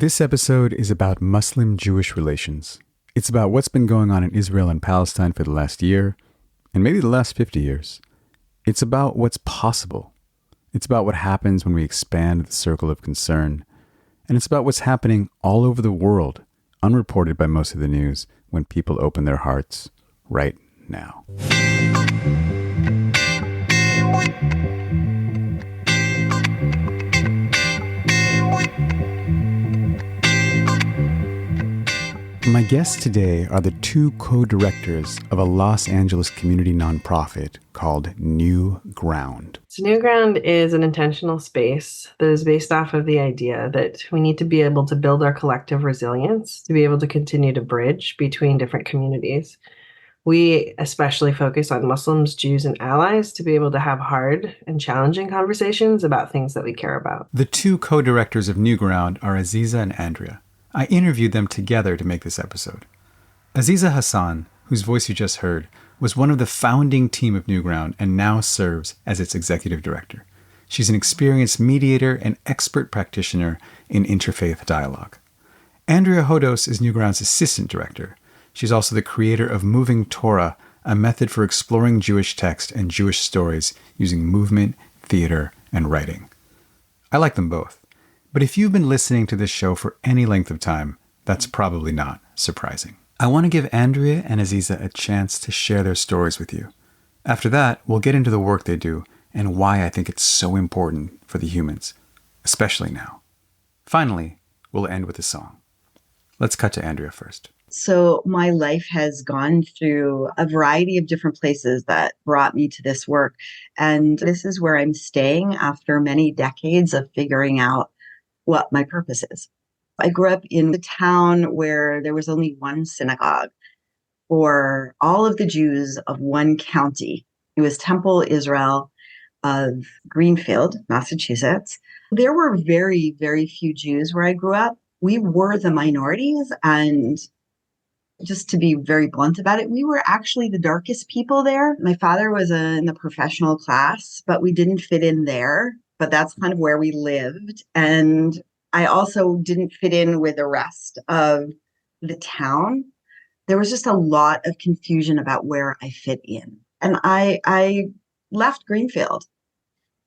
This episode is about Muslim-Jewish relations. It's about what's been going on in Israel and Palestine for the last year, and maybe the last 50 years. It's about what's possible. It's about what happens when we expand the circle of concern. And it's about what's happening all over the world, unreported by most of the news, when people open their hearts right now. My guests today are the two co-directors of a Los Angeles community nonprofit called New Ground. So New Ground is an intentional space that is based off of the idea that we need to be able to build our collective resilience to be able to continue to bridge between different communities. We especially focus on Muslims, Jews, and allies to be able to have hard and challenging conversations about things that we care about. The two co-directors of New Ground are Aziza and Andrea. I interviewed them together to make this episode. Aziza Hassan, whose voice you just heard, was one of the founding team of New Ground and now serves as its executive director. She's an experienced mediator and expert practitioner in interfaith dialogue. Andrea Hodos is New Ground's assistant director. She's also the creator of Moving Torah, a method for exploring Jewish text and Jewish stories using movement, theater, and writing. I like them both. But if you've been listening to this show for any length of time, that's probably not surprising. I want to give Andrea and Aziza a chance to share their stories with you. After that, we'll get into the work they do and why I think it's so important for the humans, especially now. Finally, we'll end with a song. Let's cut to Andrea first. So my life has gone through a variety of different places that brought me to this work. And this is where I'm staying after many decades of figuring out what my purpose is. I grew up in a town where there was only one synagogue for all of the Jews of one county. It was Temple Israel of Greenfield, Massachusetts. There were very, very few Jews where I grew up. We were the minorities, and just to be very blunt about it, we were actually the darkest people there. My father was in the professional class, but we didn't fit in there. But that's kind of where we lived. And I also didn't fit in with the rest of the town. There was just a lot of confusion about where I fit in. And I left Greenfield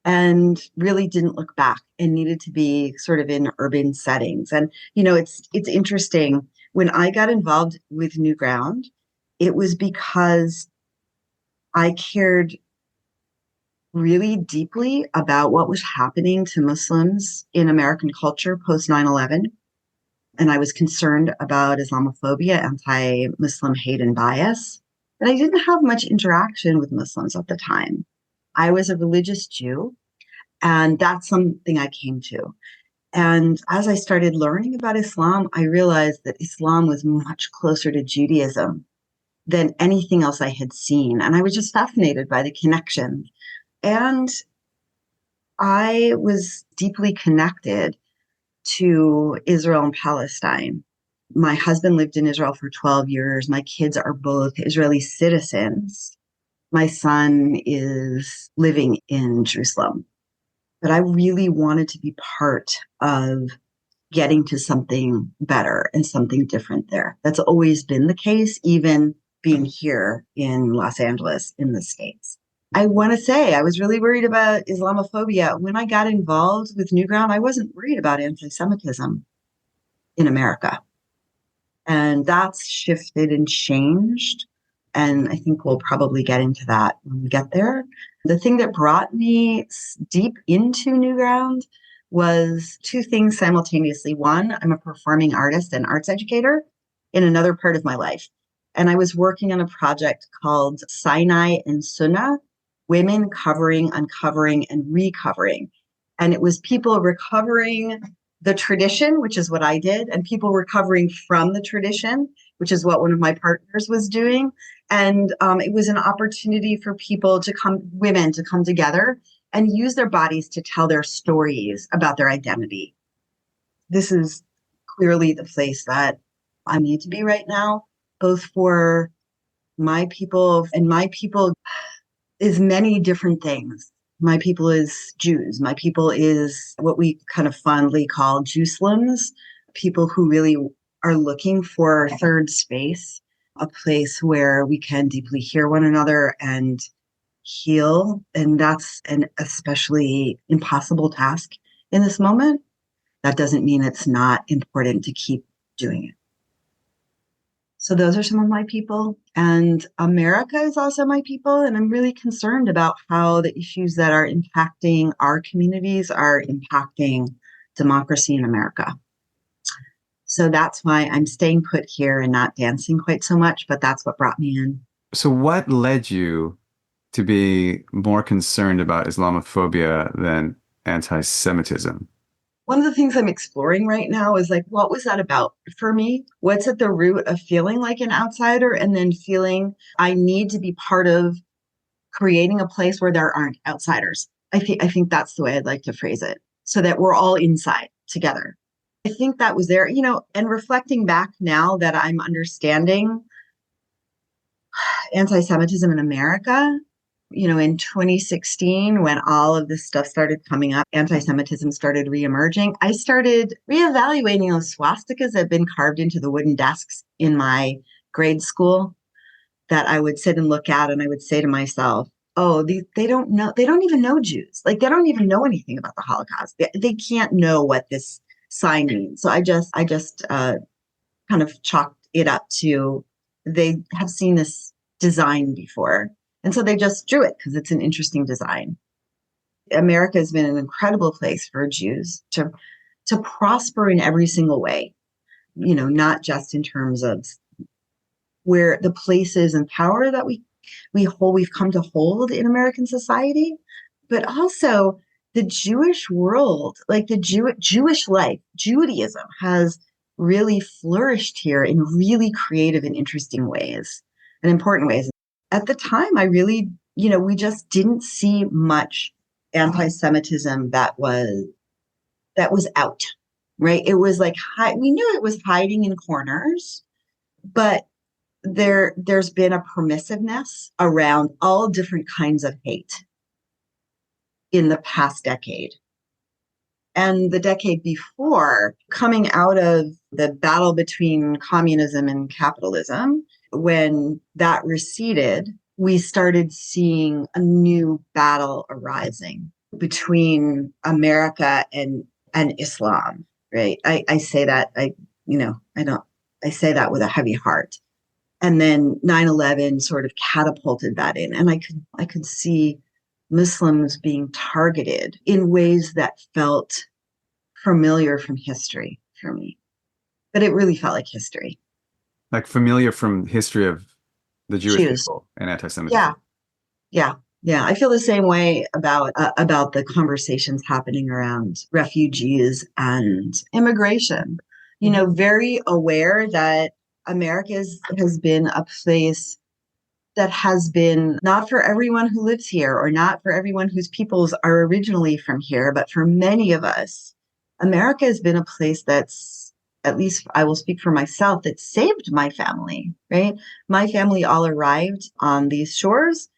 and really didn't look back and needed to be sort of in urban settings. And, you know, it's interesting. When I got involved with New Ground, it was because I cared really deeply about what was happening to Muslims in American culture post 9/11. And I was concerned about Islamophobia, anti-Muslim hate and bias. But I didn't have much interaction with Muslims at the time. I was a religious Jew, and that's something I came to. And as I started learning about Islam, I realized that Islam was much closer to Judaism than anything else I had seen. And I was just fascinated by the connection. And I was deeply connected to Israel and Palestine. My husband lived in Israel for 12 years. My kids are both Israeli citizens. My son is living in Jerusalem. But I really wanted to be part of getting to something better and something different there. That's always been the case, even being here in Los Angeles in the States. I want to say I was really worried about Islamophobia. When I got involved with New Ground, I wasn't worried about anti-Semitism in America. And that's shifted and changed. And I think we'll probably get into that when we get there. The thing that brought me deep into New Ground was two things simultaneously. One, I'm a performing artist and arts educator in another part of my life. And I was working on a project called Sinai and Sunnah, Women Covering, Uncovering, and Recovering. And it was people recovering the tradition, which is what I did, and people recovering from the tradition, which is what one of my partners was doing. And it was an opportunity for women to come together and use their bodies to tell their stories about their identity. This is clearly the place that I need to be right now, both for my people, and my people is many different things. My people is Jews. My people is what we kind of fondly call Jewslims. people who really are looking for third space, a place where we can deeply hear one another and heal. And that's an especially impossible task in this moment. That doesn't mean it's not important to keep doing it. So those are some of my people. And America is also my people. And I'm really concerned about how the issues that are impacting our communities are impacting democracy in America. So that's why I'm staying put here and not dancing quite so much, but that's what brought me in. So what led you to be more concerned about Islamophobia than anti-Semitism? One of the things I'm exploring right now is like, what was that about for me? What's at the root of feeling like an outsider and then feeling I need to be part of creating a place where there aren't outsiders? I think that's the way I'd like to phrase it, so that we're all inside together. I think that was there, and reflecting back now that I'm understanding anti-Semitism in America, in 2016, when all of this stuff started coming up, anti-Semitism started reemerging, I started reevaluating those swastikas that had been carved into the wooden desks in my grade school that I would sit and look at, and I would say to myself, oh, they don't know, they don't even know Jews. Like, they don't even know anything about the Holocaust. They can't know what this sign means. So I just kind of chalked it up to, they have seen this design before. And so they just drew it because it's an interesting design. America has been an incredible place for Jews to prosper in every single way, not just in terms of where the places and power that we've come to hold in American society, but also the Jewish world, like the Jewish life, Judaism has really flourished here in really creative and interesting ways and important ways. At the time, I really, we just didn't see much anti-Semitism that was out, right? It was like, we knew it was hiding in corners, but there's been a permissiveness around all different kinds of hate in the past decade. And the decade before, coming out of the battle between communism and capitalism, when that receded, we started seeing a new battle arising between America and Islam, right? I say that, I say that with a heavy heart. And then 9/11 sort of catapulted that in. And I could see Muslims being targeted in ways that felt familiar from history for me. But it really felt like history. Like familiar from history of the Jewish Jews. people and anti-Semitism. Yeah. I feel the same way about the conversations happening around refugees and immigration. Very aware that America has been a place that has been not for everyone who lives here or not for everyone whose peoples are originally from here, but for many of us, America has been a place that's, at least I will speak for myself, that saved my family, right? My family all arrived on these shores.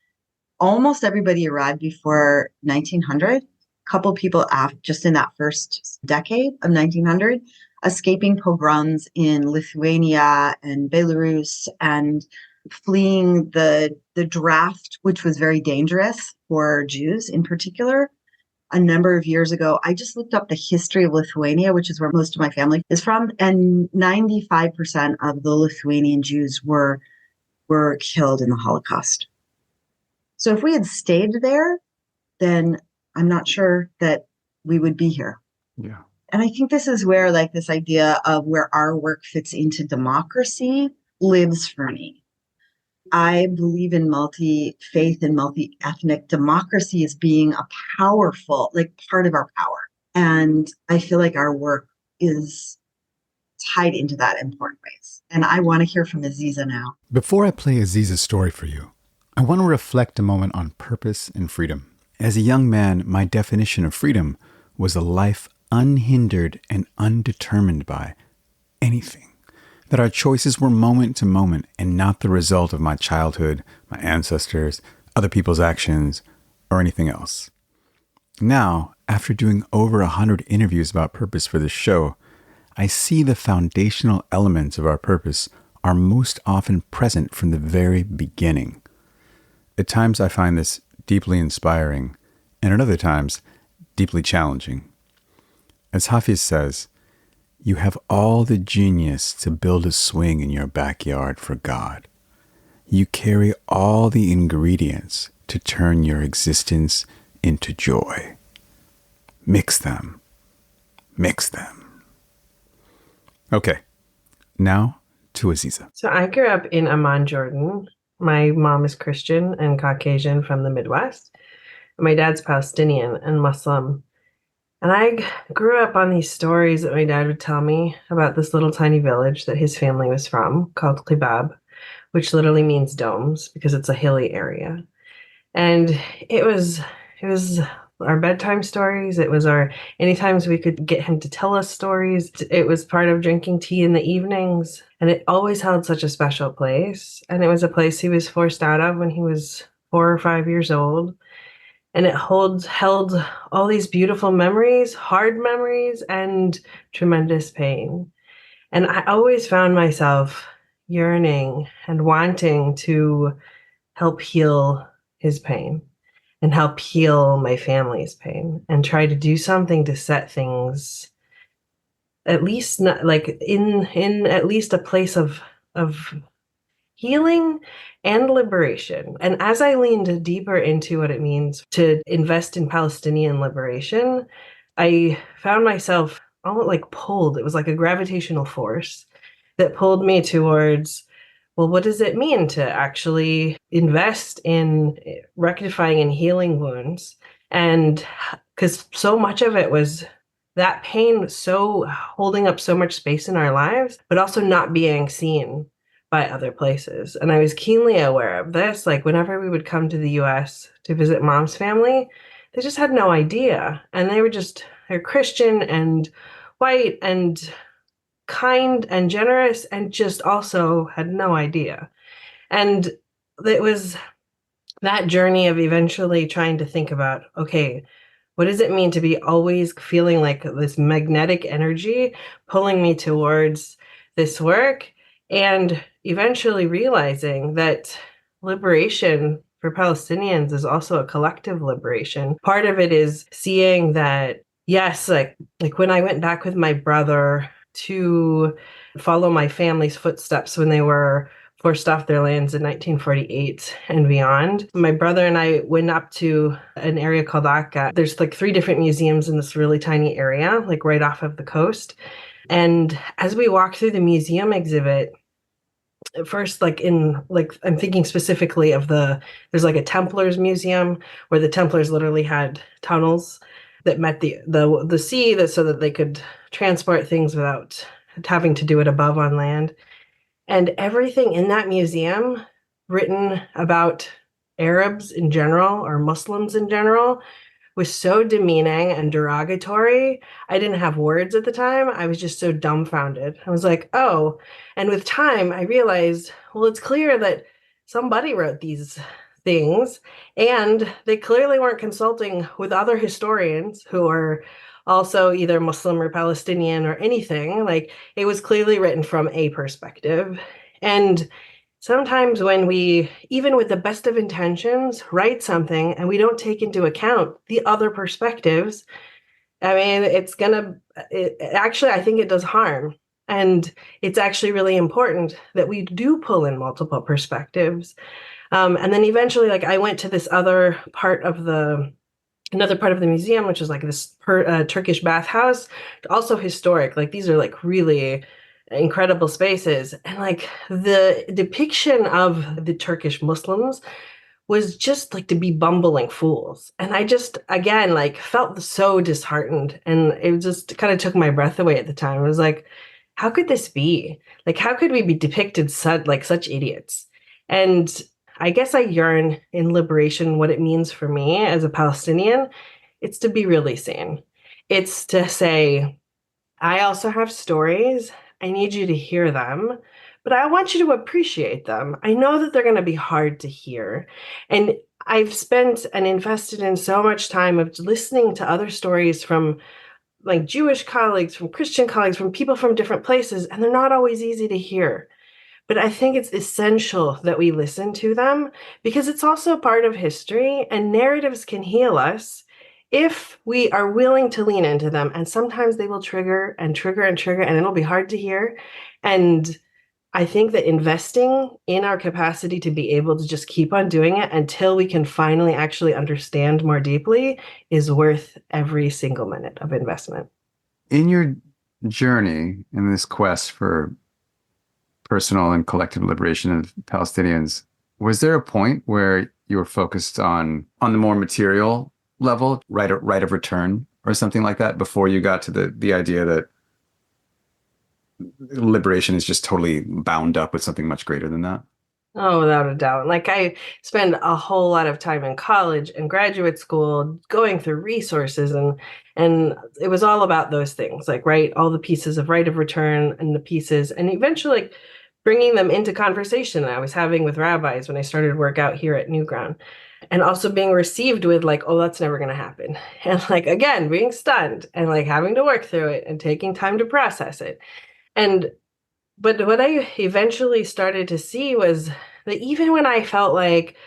Almost everybody arrived before 1900. A couple people just in that first decade of 1900, escaping pogroms in Lithuania and Belarus and fleeing the draft, which was very dangerous for Jews in particular. A number of years ago, I just looked up the history of Lithuania, which is where most of my family is from, and 95% of the Lithuanian Jews were killed in the Holocaust. So if we had stayed there, then I'm not sure that we would be here. Yeah. And I think this is where like this idea of where our work fits into democracy lives for me. I believe in multi-faith and multi-ethnic democracy as being a powerful, like part of our power. And I feel like our work is tied into that in important ways. And I want to hear from Aziza now. Before I play Aziza's story for you, I want to reflect a moment on purpose and freedom. As a young man, my definition of freedom was a life unhindered and undetermined by anything. That our choices were moment to moment and not the result of my childhood, my ancestors, other people's actions, or anything else. Now, after doing over 100 interviews about purpose for this show, I see the foundational elements of our purpose are most often present from the very beginning. At times I find this deeply inspiring, and at other times, deeply challenging. As Hafiz says, you have all the genius to build a swing in your backyard for God. You carry all the ingredients to turn your existence into joy. Mix them. Mix them. Okay, now to Aziza. So I grew up in Amman, Jordan. My mom is Christian and Caucasian from the Midwest. My dad's Palestinian and Muslim. And I grew up on these stories that my dad would tell me about this little tiny village that his family was from called Qibab, which literally means domes because it's a hilly area. And it was our bedtime stories. It was our any times we could get him to tell us stories. It was part of drinking tea in the evenings. And it always held such a special place. And it was a place he was forced out of when he was 4 or 5 years old. And it held all these beautiful memories, hard memories, and tremendous pain. And I always found myself yearning and wanting to help heal his pain and help heal my family's pain and try to do something to set things at least not like in at least a place of healing and liberation. And as I leaned deeper into what it means to invest in Palestinian liberation, I found myself almost like pulled. It was like a gravitational force that pulled me towards, well, what does it mean to actually invest in rectifying and healing wounds? And because so much of it was that pain so holding up so much space in our lives, but also not being seen by other places. And I was keenly aware of this. Like whenever we would come to the US to visit mom's family, they just had no idea. And they're Christian and white and kind and generous and just also had no idea. And it was that journey of eventually trying to think about, okay, what does it mean to be always feeling like this magnetic energy pulling me towards this work? And eventually realizing that liberation for Palestinians is also a collective liberation. Part of it is seeing that, yes, like when I went back with my brother to follow my family's footsteps when they were forced off their lands in 1948 and beyond. My brother and I went up to an area called Akka. There's like 3 different museums in this really tiny area, like right off of the coast. And as we walked through the museum exhibit, at first, I'm thinking specifically of there's like a Templars museum where the Templars literally had tunnels that met the sea so that they could transport things without having to do it above on land. And everything in that museum written about Arabs in general or Muslims in general was so demeaning and derogatory. I didn't have words at the time. I was just so dumbfounded. I was like, oh. And with time, I realized, well, it's clear that somebody wrote these things, and they clearly weren't consulting with other historians who are also either Muslim or Palestinian or anything. Like, it was clearly written from a perspective. And sometimes when we, even with the best of intentions, write something and we don't take into account the other perspectives, I mean, actually, I think it does harm. And it's actually really important that we do pull in multiple perspectives. And then eventually, like, I went to another part of the museum, which is like this Turkish bathhouse, also historic. Like, these are like really incredible spaces. And like the depiction of the Turkish Muslims was just like to be bumbling fools. And I just, again, like felt so disheartened. And it just kind of took my breath away at the time. I was like, how could this be? Like, how could we be depicted such idiots? And I guess I yearn in liberation what it means for me as a Palestinian. It's to be really seen. It's to say, I also have stories. I need you to hear them, but I want you to appreciate them. I know that they're going to be hard to hear. And I've spent and invested in so much time of listening to other stories from like Jewish colleagues, from Christian colleagues, from people from different places, and they're not always easy to hear. But I think it's essential that we listen to them because it's also part of history, and narratives can heal us if we are willing to lean into them. And sometimes they will trigger and trigger and trigger, and it'll be hard to hear. And I think that investing in our capacity to be able to just keep on doing it until we can finally actually understand more deeply is worth every single minute of investment. In your journey in this quest for personal and collective liberation of Palestinians, was there a point where you were focused on the more material level, right of return or something like that, before you got to the idea that liberation is just totally bound up with something much greater than that? Oh, without a doubt. Like I spend a whole lot of time in college and graduate school going through resources, and it was all about those things, like all the pieces of right of return and the pieces, and eventually like bringing them into conversation that I was having with rabbis when I started work out here at New Ground. And also being received with like, oh, that's never going to happen. And like, again, being stunned and like having to work through it and taking time to process it. And but what I eventually started to see was that even when I felt like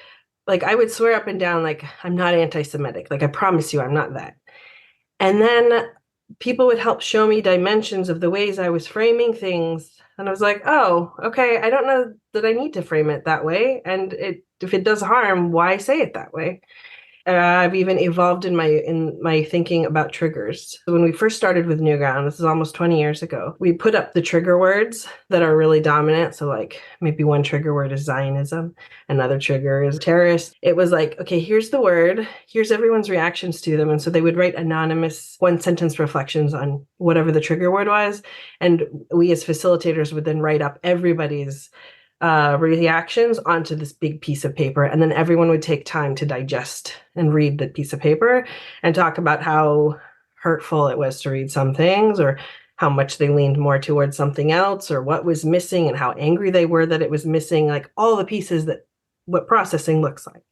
I would swear up and down, like, I'm not anti-Semitic. Like, I promise you, I'm not that. And then people would help show me dimensions of the ways I was framing things. And I was like, oh, okay, I don't know that I need to frame it that way. And if it does harm, why say it that way? I've even evolved in my thinking about triggers. So when we first started with New Ground, this is almost 20 years ago, we put up the trigger words that are really dominant. So like maybe one trigger word is Zionism, another trigger is terrorist. It was like, okay, here's the word, here's everyone's reactions to them. And so they would write anonymous one sentence reflections on whatever the trigger word was. And we as facilitators would then write up everybody's reactions onto this big piece of paper. And then everyone would take time to digest and read the piece of paper and talk about how hurtful it was to read some things, or how much they leaned more towards something else, or what was missing and how angry they were that it was missing, like all the pieces that what processing looks like.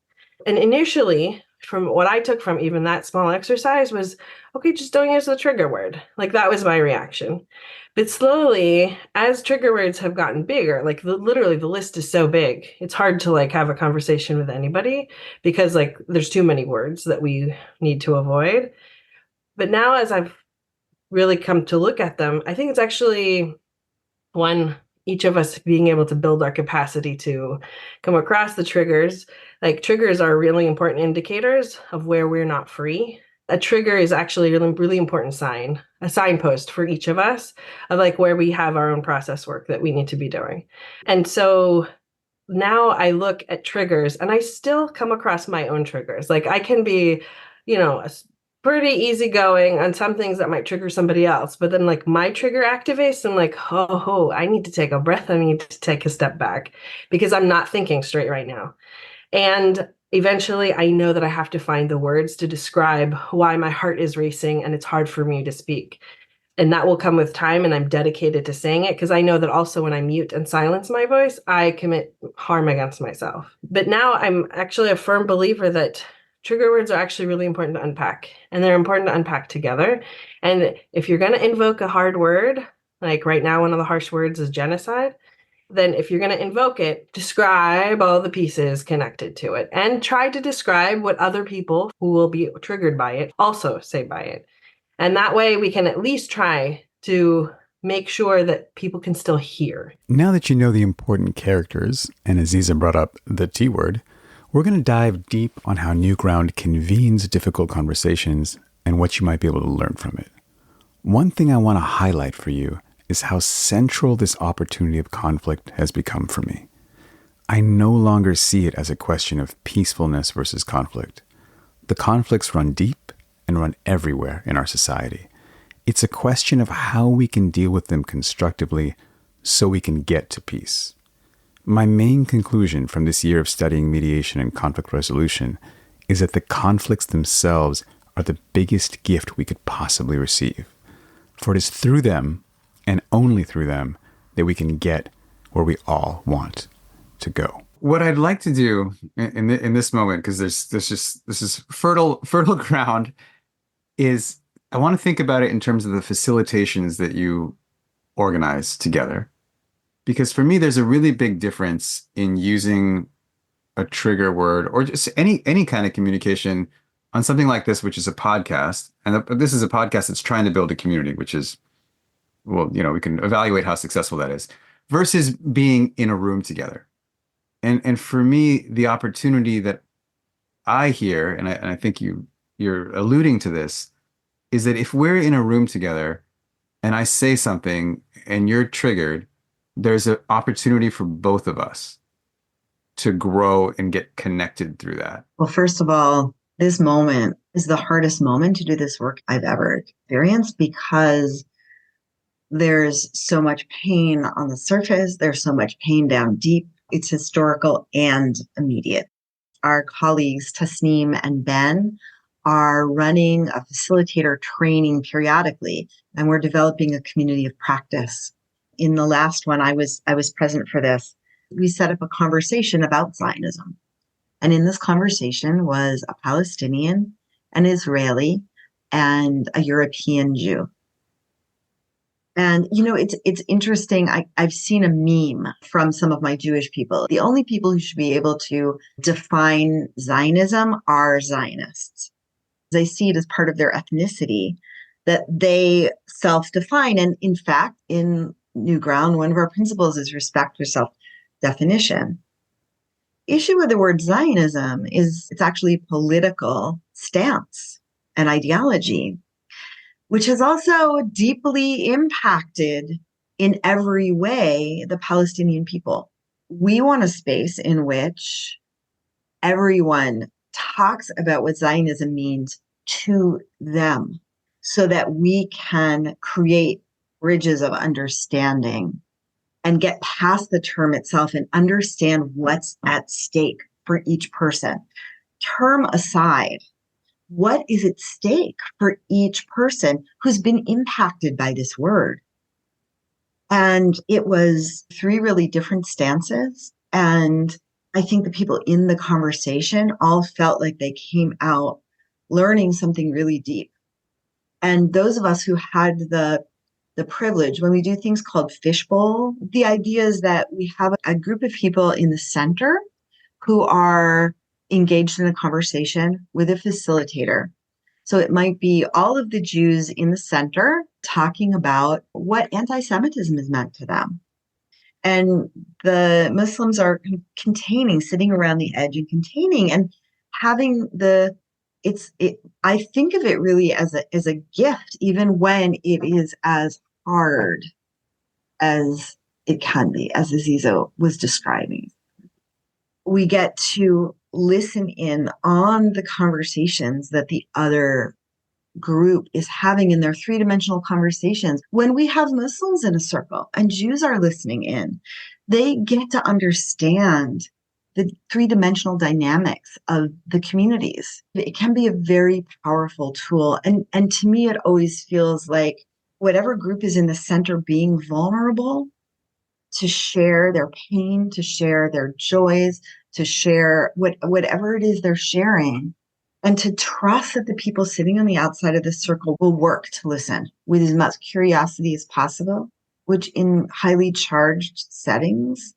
And initially, from what I took from even that small exercise was, okay, just don't use the trigger word. Like that was my reaction. But slowly, as trigger words have gotten bigger, like literally the list is so big, it's hard to like have a conversation with anybody because like there's too many words that we need to avoid. But now as I've really come to look at them, I think it's actually one, each of us being able to build our capacity to come across the triggers. Like triggers are really important indicators of where we're not free. A trigger is actually a really, really important sign, a signpost for each of us of like where we have our own process work that we need to be doing. And so now I look at triggers and I still come across my own triggers. Like I can be, pretty easygoing on some things that might trigger somebody else. But then like my trigger activates, I'm like, oh, I need to take a breath. I need to take a step back because I'm not thinking straight right now. And eventually I know that I have to find the words to describe why my heart is racing and it's hard for me to speak. And that will come with time, and I'm dedicated to saying it because I know that also when I mute and silence my voice, I commit harm against myself. But now I'm actually a firm believer that trigger words are actually really important to unpack, and they're important to unpack together. And if you're going to invoke a hard word, like right now, one of the harsh words is genocide, then if you're going to invoke it, describe all the pieces connected to it and try to describe what other people who will be triggered by it also say by it. And that way we can at least try to make sure that people can still hear. Now that you know the important characters, and Aziza brought up the T word, we're going to dive deep on how New Ground convenes difficult conversations and what you might be able to learn from it. One thing I want to highlight for you is how central this opportunity of conflict has become for me. I no longer see it as a question of peacefulness versus conflict. The conflicts run deep and run everywhere in our society. It's a question of how we can deal with them constructively so we can get to peace. My main conclusion from this year of studying mediation and conflict resolution is that the conflicts themselves are the biggest gift we could possibly receive. For it is through them, and only through them, that we can get where we all want to go. What I'd like to do in this moment, because this is fertile ground, is I want to think about it in terms of the facilitations that you organize together. Because for me, there's a really big difference in using a trigger word or just any kind of communication on something like this, which is a podcast. And this is a podcast that's trying to build a community, which is, well, we can evaluate how successful that is, versus being in a room together. And for me, the opportunity that I hear, and I think you're alluding to this, is that if we're in a room together and I say something and you're triggered, there's an opportunity for both of us to grow and get connected through that. Well, first of all, this moment is the hardest moment to do this work I've ever experienced because there's so much pain on the surface. There's so much pain down deep. It's historical and immediate. Our colleagues, Tasneem and Ben, are running a facilitator training periodically, and we're developing a community of practice. In the last one, I was present for this. We set up a conversation about Zionism. And in this conversation was a Palestinian, an Israeli, and a European Jew. And, it's interesting. I've seen a meme from some of my Jewish people. The only people who should be able to define Zionism are Zionists. They see it as part of their ethnicity that they self-define. And in fact, in New Ground, one of our principles is respect for self-definition. Issue with the word Zionism is it's actually a political stance and ideology, which has also deeply impacted in every way the Palestinian people. We want a space in which everyone talks about what Zionism means to them so that we can create bridges of understanding and get past the term itself and understand what's at stake for each person. Term aside, what is at stake for each person who's been impacted by this word? And it was 3 really different stances. And I think the people in the conversation all felt like they came out learning something really deep. And those of us who had the privilege, when we do things called fishbowl, the idea is that we have a group of people in the center who are engaged in a conversation with a facilitator. So it might be all of the Jews in the center talking about what anti-Semitism has meant to them. And the Muslims are containing, sitting around the edge and containing and having I think of it really as a gift, even when it is as hard as it can be, as Aziza was describing. We get to listen in on the conversations that the other group is having in their 3-dimensional conversations. When we have Muslims in a circle and Jews are listening in, they get to understand the 3-dimensional dynamics of the communities. It can be a very powerful tool. And to me, it always feels like whatever group is in the center being vulnerable to share their pain, to share their joys, to share whatever it is they're sharing, and to trust that the people sitting on the outside of the circle will work to listen with as much curiosity as possible, which in highly charged settings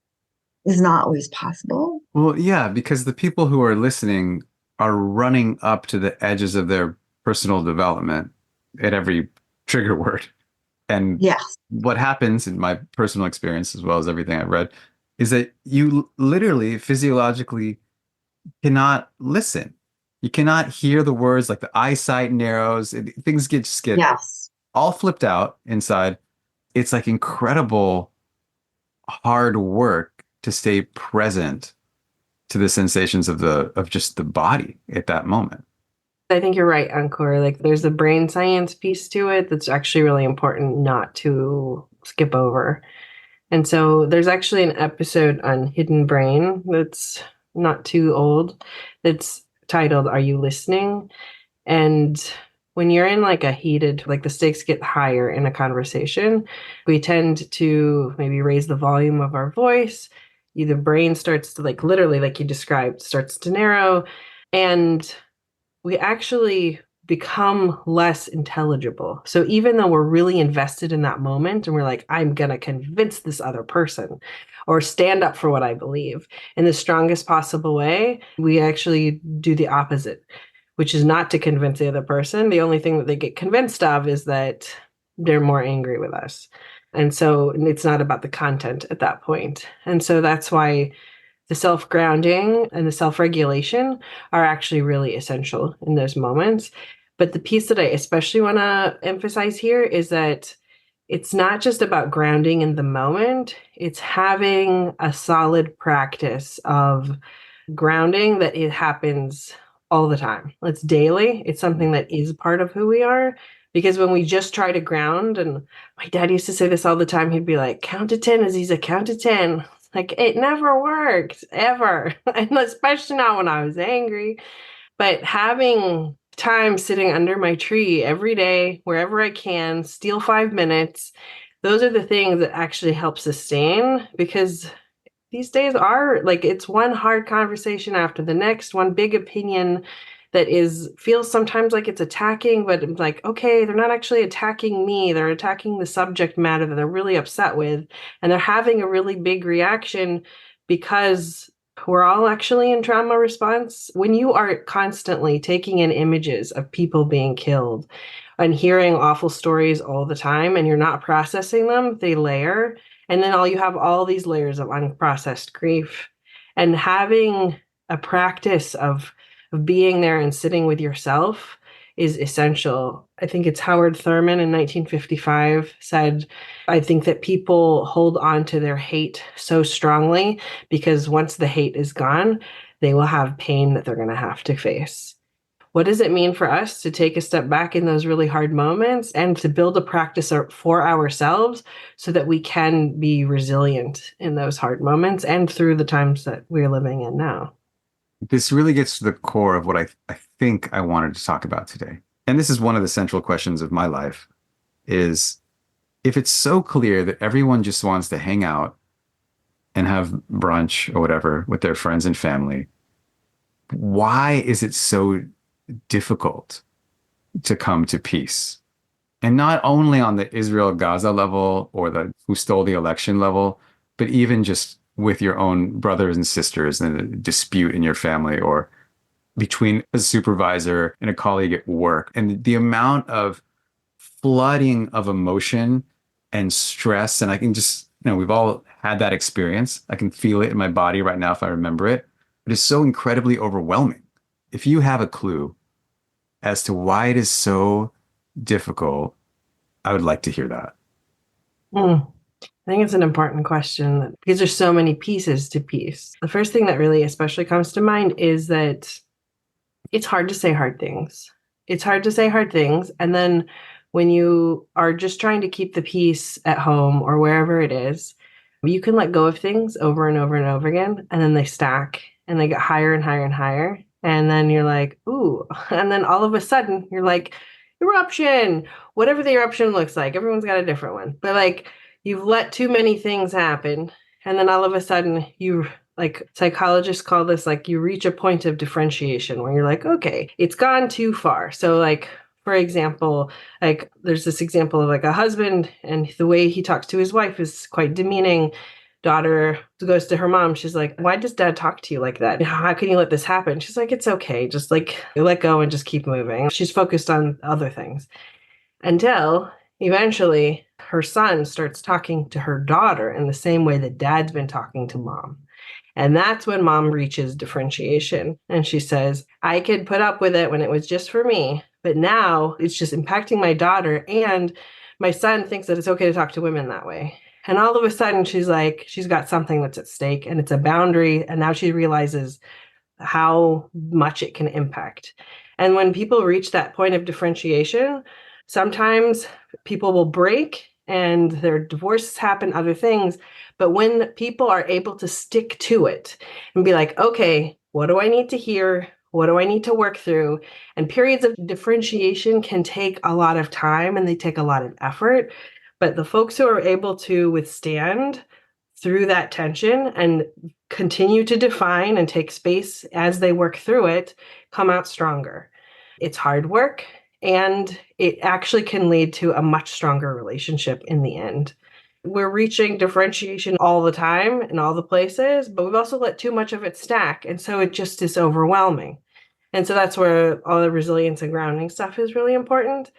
is not always possible. Well, yeah, because the people who are listening are running up to the edges of their personal development at every trigger word. And yes, what happens in my personal experience, as well as everything I've read, is that you literally physiologically cannot listen. You cannot hear the words, like the eyesight narrows. Things just get yes, all flipped out inside. It's like incredible hard work to stay present to the sensations of just the body at that moment. I think you're right, Ankur. Like there's a brain science piece to it that's actually really important not to skip over. And so there's actually an episode on Hidden Brain that's not too old. That's titled, Are You Listening? And when you're in like a heated, like the stakes get higher in a conversation, we tend to maybe raise the volume of our voice. The brain starts to literally, like you described, starts to narrow. And we actually become less intelligible. So even though we're really invested in that moment and we're like, I'm going to convince this other person or stand up for what I believe in the strongest possible way, we actually do the opposite, which is not to convince the other person. The only thing that they get convinced of is that they're more angry with us. And so it's not about the content at that point. And so that's why the self-grounding and the self-regulation are actually really essential in those moments. But the piece that I especially want to emphasize here is that it's not just about grounding in the moment, it's having a solid practice of grounding that it happens all the time. It's daily. It's something that is part of who we are. Because when we just try to ground, and my dad used to say this all the time, he'd be like, count to 10, Aziza, count to 10. Like, it never worked, ever. And especially not when I was angry. But having time sitting under my tree every day, wherever I can, steal 5 minutes, those are the things that actually help sustain, because these days are like, it's one hard conversation after the next, one big opinion that feels sometimes like it's attacking, but it's like, okay, they're not actually attacking me. They're attacking the subject matter that they're really upset with. And they're having a really big reaction because we're all actually in trauma response. When you are constantly taking in images of people being killed and hearing awful stories all the time and you're not processing them, they layer. And then you have all these layers of unprocessed grief. And having a practice of being there and sitting with yourself is essential. I think it's Howard Thurman in 1955 said, I think that people hold on to their hate so strongly because once the hate is gone, they will have pain that they're going to have to face. What does it mean for us to take a step back in those really hard moments and to build a practice for ourselves so that we can be resilient in those hard moments and through the times that we're living in now? This really gets to the core of what I think I wanted to talk about today. And this is one of the central questions of my life is, if it's so clear that everyone just wants to hang out and have brunch or whatever with their friends and family, why is it so difficult to come to peace? And not only on the Israel-Gaza level or the who stole the election level, but even just with your own brothers and sisters in a dispute in your family or between a supervisor and a colleague at work. And the amount of flooding of emotion and stress, and I can just, we've all had that experience. I can feel it in my body right now if I remember it. It is so incredibly overwhelming. If you have a clue as to why it is so difficult, I would like to hear that. I think it's an important question because there's so many pieces to peace. The first thing that really especially comes to mind is that it's hard to say hard things. It's hard to say hard things. And then when you are just trying to keep the peace at home or wherever it is, you can let go of things over and over and over again. And then they stack and they get higher and higher and higher. And then you're like, ooh. And then all of a sudden you're like, eruption, whatever the eruption looks like. Everyone's got a different one. But like, you've let too many things happen. And then all of a sudden like psychologists call this, like you reach a point of differentiation where you're like, okay, it's gone too far. So like, for example, like there's this example of like a husband and the way he talks to his wife is quite demeaning. Daughter goes to her mom. She's like, why does dad talk to you like that? How can you let this happen? She's like, it's okay. Just like let go and just keep moving. She's focused on other things until eventually her son starts talking to her daughter in the same way that dad's been talking to mom. And that's when mom reaches differentiation. And she says, I could put up with it when it was just for me, but now it's just impacting my daughter. And my son thinks that it's okay to talk to women that way. And all of a sudden she's like, she's got something that's at stake and it's a boundary. And now she realizes how much it can impact. And when people reach that point of differentiation, sometimes people will break and their divorces happen, other things. But when people are able to stick to it and be like, okay, what do I need to hear? What do I need to work through? And periods of differentiation can take a lot of time and they take a lot of effort. But the folks who are able to withstand through that tension and continue to define and take space as they work through it come out stronger. It's hard work, and it actually can lead to a much stronger relationship in the end. We're reaching differentiation all the time in all the places, but we've also let too much of it stack. And so it just is overwhelming. And so that's where all the resilience and grounding stuff is really important.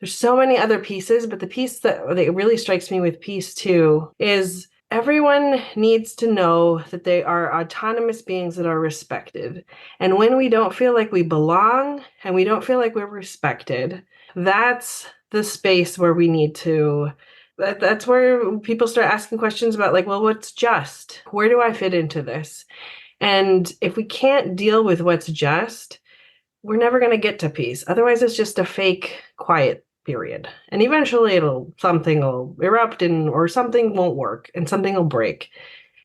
There's so many other pieces, but the piece that really strikes me with peace too is everyone needs to know that they are autonomous beings that are respected. And when we don't feel like we belong and we don't feel like we're respected, that's the space where we need to that's where people start asking questions about like, well, what's just? Where do I fit into this? And if we can't deal with what's just, we're never going to get to peace. Otherwise, it's just a fake quiet period. And eventually something will erupt or something won't work and something will break.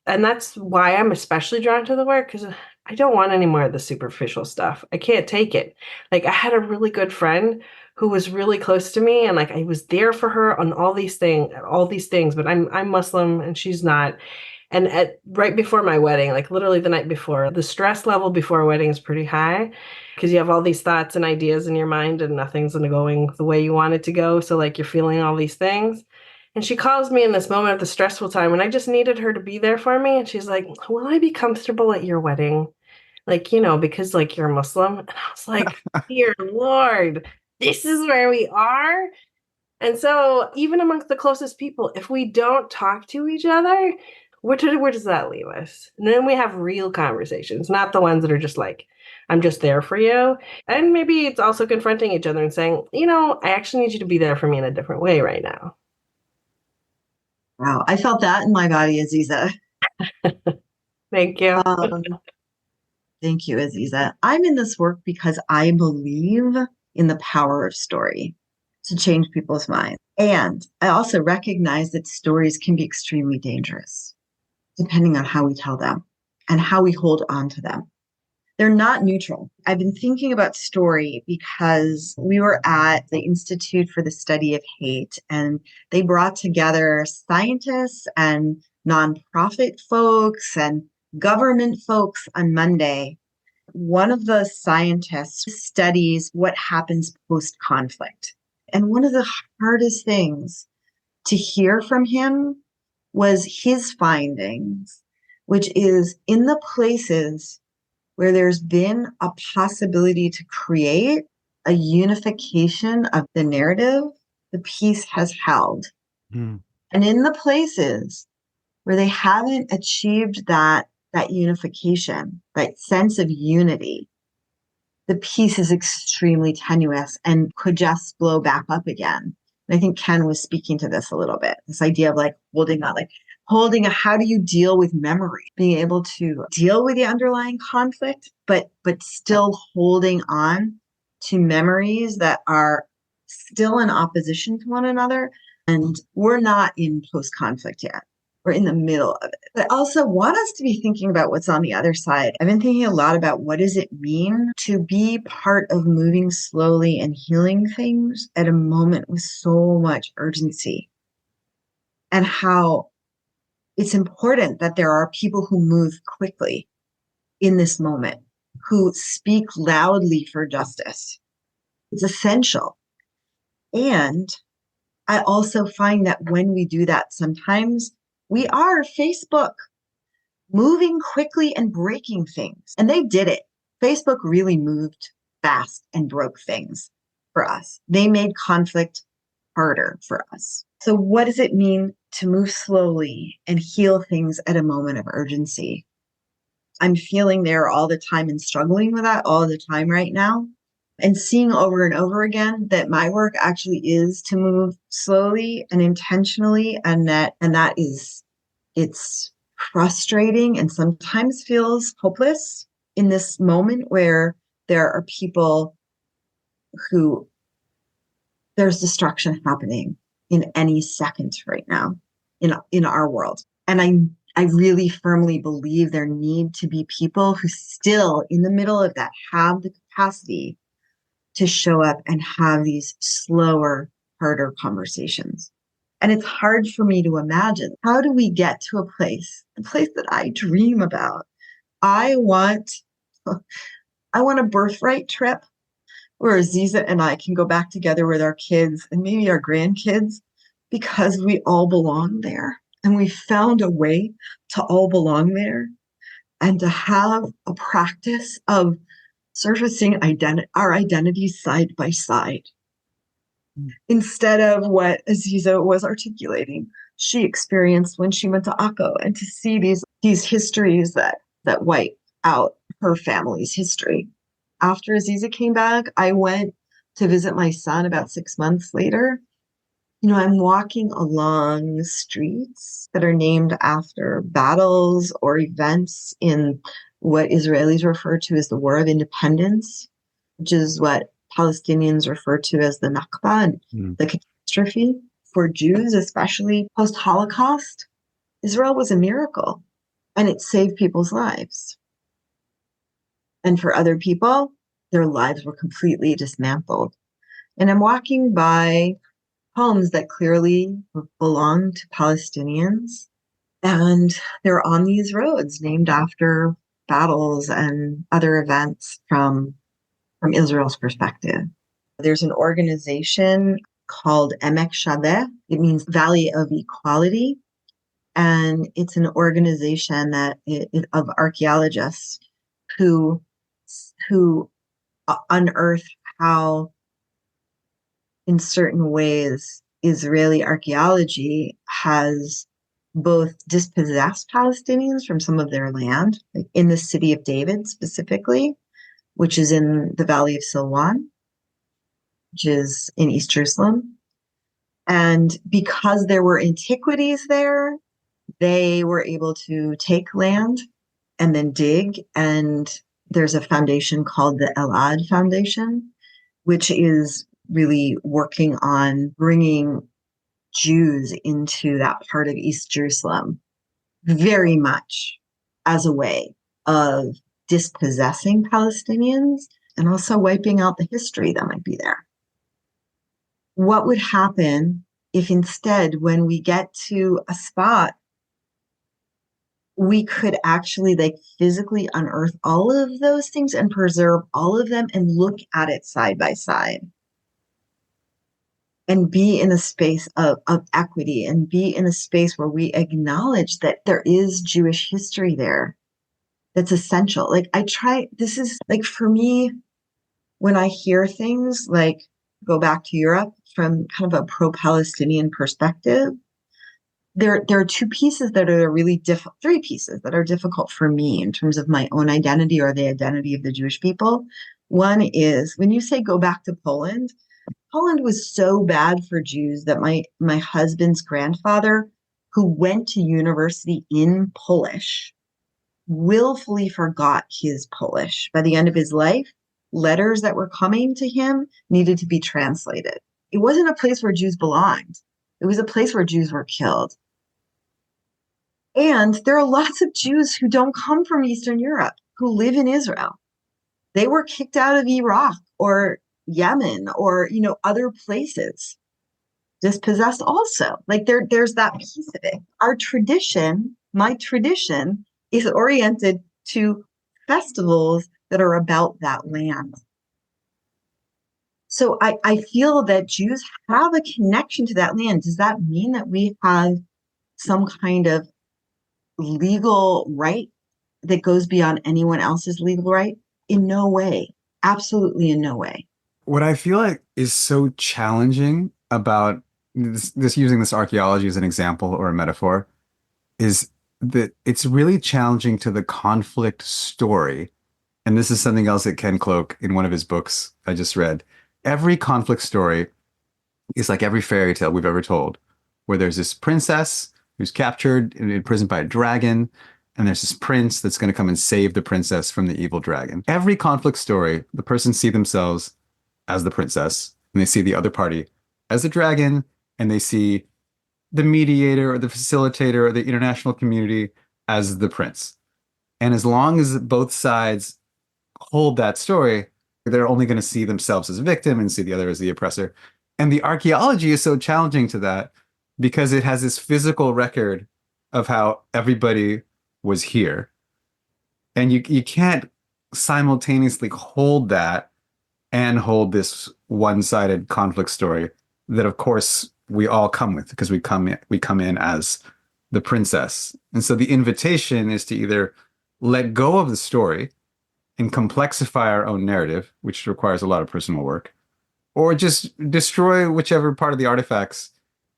And that's why I'm especially drawn to the work, because I don't want any more of the superficial stuff. I can't take it. Like, I had a really good friend who was really close to me, and like I was there for her on all these things, but I'm Muslim and she's not. And right before my wedding, like literally the night before, the stress level before a wedding is pretty high because you have all these thoughts and ideas in your mind and nothing's going the way you want it to go. So like you're feeling all these things. And she calls me in this moment of the stressful time, and I just needed her to be there for me. And she's like, will I be comfortable at your wedding? Like, because like you're Muslim. And I was like, dear Lord, this is where we are. And so even amongst the closest people, if we don't talk to each other, where does that leave us? And then we have real conversations, not the ones that are just like, I'm just there for you. And maybe it's also confronting each other and saying, I actually need you to be there for me in a different way right now. Wow, I felt that in my body, Aziza. Thank you. Thank you, Aziza. I'm in this work because I believe in the power of story to change people's minds. And I also recognize that stories can be extremely dangerous, depending on how we tell them and how we hold on to them. They're not neutral. I've been thinking about story because we were at the Institute for the Study of Hate, and they brought together scientists and nonprofit folks and government folks on Monday. One of the scientists studies what happens post-conflict. And one of the hardest things to hear from him was his findings, which is in the places where there's been a possibility to create a unification of the narrative, the peace has held. And in the places where they haven't achieved that unification, that sense of unity, the peace is extremely tenuous and could just blow back up again. And I think Ken was speaking to this a little bit, this idea of like holding how do you deal with memory, being able to deal with the underlying conflict, but still holding on to memories that are still in opposition to one another. And we're not in post-conflict yet. We're in the middle of it. But I also want us to be thinking about what's on the other side. I've been thinking a lot about what does it mean to be part of moving slowly and healing things at a moment with so much urgency, and how it's important that there are people who move quickly in this moment, who speak loudly for justice. It's essential. And I also find that when we do that, sometimes we are Facebook moving quickly and breaking things. And they did it. Facebook really moved fast and broke things for us. They made conflict harder for us. So what does it mean to move slowly and heal things at a moment of urgency? I'm feeling there all the time and struggling with that all the time right now, and seeing over and over again that my work actually is to move slowly and intentionally, and that is, it's frustrating and sometimes feels hopeless in this moment where there are people who there's destruction happening in any second right now in our world. And I really firmly believe there need to be people who still in the middle of that have the capacity to show up and have these slower, harder conversations. And it's hard for me to imagine, how do we get to a place that I dream about? I want a birthright trip where Aziza and I can go back together with our kids and maybe our grandkids because we all belong there. And we found a way to all belong there and to have a practice of surfacing our identities side by side. Instead of what Aziza was articulating, she experienced when she went to Akko, and to see these histories that wipe out her family's history. After Aziza came back, I went to visit my son about 6 months later. I'm walking along streets that are named after battles or events in what Israelis refer to as the War of Independence, which is what Palestinians refer to as the Nakba, the catastrophe. For Jews, especially post-Holocaust, Israel was a miracle, and it saved people's lives. And for other people, their lives were completely dismantled. And I'm walking by homes that clearly belong to Palestinians, and they're on these roads named after battles and other events from Israel's perspective. There's an organization called Emek Shaveh. It means Valley of Equality. And it's an organization of archaeologists who unearth how, in certain ways, Israeli archaeology has both dispossessed Palestinians from some of their land, like in the city of David specifically, which is in the Valley of Silwan, which is in East Jerusalem. And because there were antiquities there, they were able to take land and then dig. And there's a foundation called the Elad Foundation, which is really working on bringing Jews into that part of East Jerusalem very much as a way of dispossessing Palestinians and also wiping out the history that might be there. What would happen if instead, when we get to a spot, we could actually physically unearth all of those things and preserve all of them and look at it side by side and be in a space of equity and be in a space where we acknowledge that there is Jewish history there that's essential. This is for me, when I hear things like go back to Europe from kind of a pro-Palestinian perspective, there are two pieces that are really three pieces that are difficult for me in terms of my own identity or the identity of the Jewish people. One is when you say go back to Poland, Poland was so bad for Jews that my husband's grandfather, who went to university in Polish, willfully forgot his Polish. By the end of his life, letters that were coming to him needed to be translated. It wasn't a place where Jews belonged. It was a place where Jews were killed. And there are lots of Jews who don't come from Eastern Europe, who live in Israel. They were kicked out of Iraq or Yemen or, other places, dispossessed also. There's that piece of it. My tradition is oriented to festivals that are about that land. So I feel that Jews have a connection to that land. Does that mean that we have some kind of legal right that goes beyond anyone else's legal right? In no way. Absolutely in no way. What I feel like is so challenging about this using this archaeology as an example or a metaphor is that it's really challenging to the conflict story. And this is something else that Ken Cloak, in one of his books I just read, every conflict story is like every fairy tale we've ever told, where there's this princess who's captured and imprisoned by a dragon, and there's this prince that's going to come and save the princess from the evil dragon. Every conflict story, the person see themselves as the princess, and they see the other party as the dragon, and they see the mediator or the facilitator or the international community as the prince. And as long as both sides hold that story, they're only going to see themselves as a victim and see the other as the oppressor. And the archaeology is so challenging to that because it has this physical record of how everybody was here. And you can't simultaneously hold that and hold this one-sided conflict story that, of course, we all come with because we come in as the princess. And so the invitation is to either let go of the story and complexify our own narrative, which requires a lot of personal work, or just destroy whichever part of the artifacts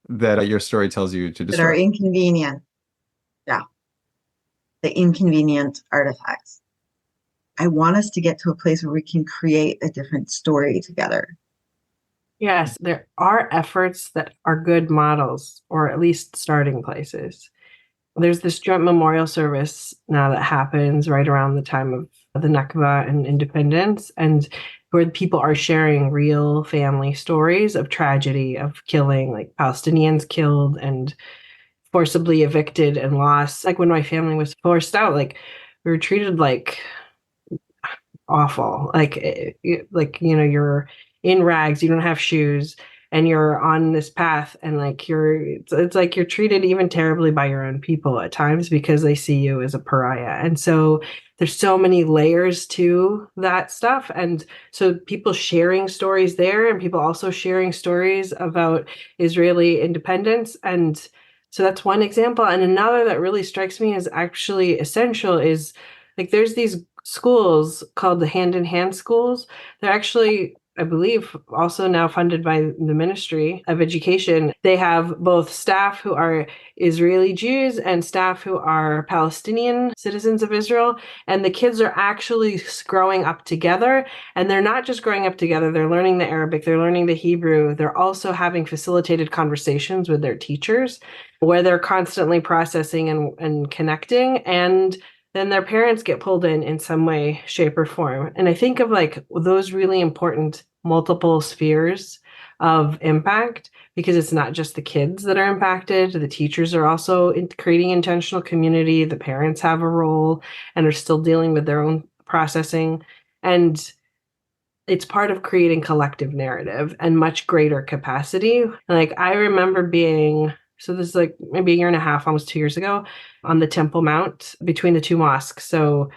that your story tells you to that are destroy. inconvenient. Yeah, the inconvenient artifacts. I want us to get to a place where we can create a different story together. Yes, there are efforts that are good models, or at least starting places. There's this joint memorial service now that happens right around the time of the Nakba and independence, and where people are sharing real family stories of tragedy, of killing, like Palestinians killed and forcibly evicted and lost. Like when my family was forced out, like we were treated like awful. Like you're in rags, you don't have shoes, and you're on this path, and like it's like you're treated even terribly by your own people at times because they see you as a pariah. And so there's so many layers to that stuff. And so people sharing stories there, and people also sharing stories about Israeli independence. And so that's one example. And another that really strikes me as actually essential is like there's these schools called the Hand in Hand schools. They're actually, I believe, also now funded by the Ministry of Education. They have both staff who are Israeli Jews and staff who are Palestinian citizens of Israel. And the kids are actually growing up together. And they're not just growing up together, they're learning the Arabic, they're learning the Hebrew. They're also having facilitated conversations with their teachers where they're constantly processing and connecting. And then their parents get pulled in some way, shape, or form. And I think of like those really important multiple spheres of impact because it's not just the kids that are impacted. The teachers are also creating intentional community. The parents have a role and are still dealing with their own processing. And it's part of creating collective narrative and much greater capacity. Like I remember being, so this is like maybe a year and a half, almost 2 years ago, on the Temple Mount between the two mosques. So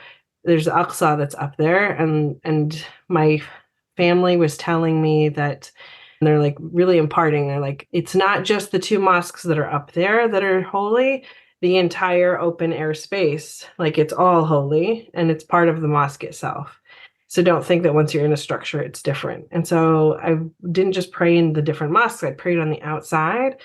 there's Aqsa that's up there, and my family was telling me that they're like really imparting. They're like, it's not just the two mosques that are up there that are holy. The entire open air space, like it's all holy, and it's part of the mosque itself. So don't think that once you're in a structure, it's different. And so I didn't just pray in the different mosques, I prayed on the outside.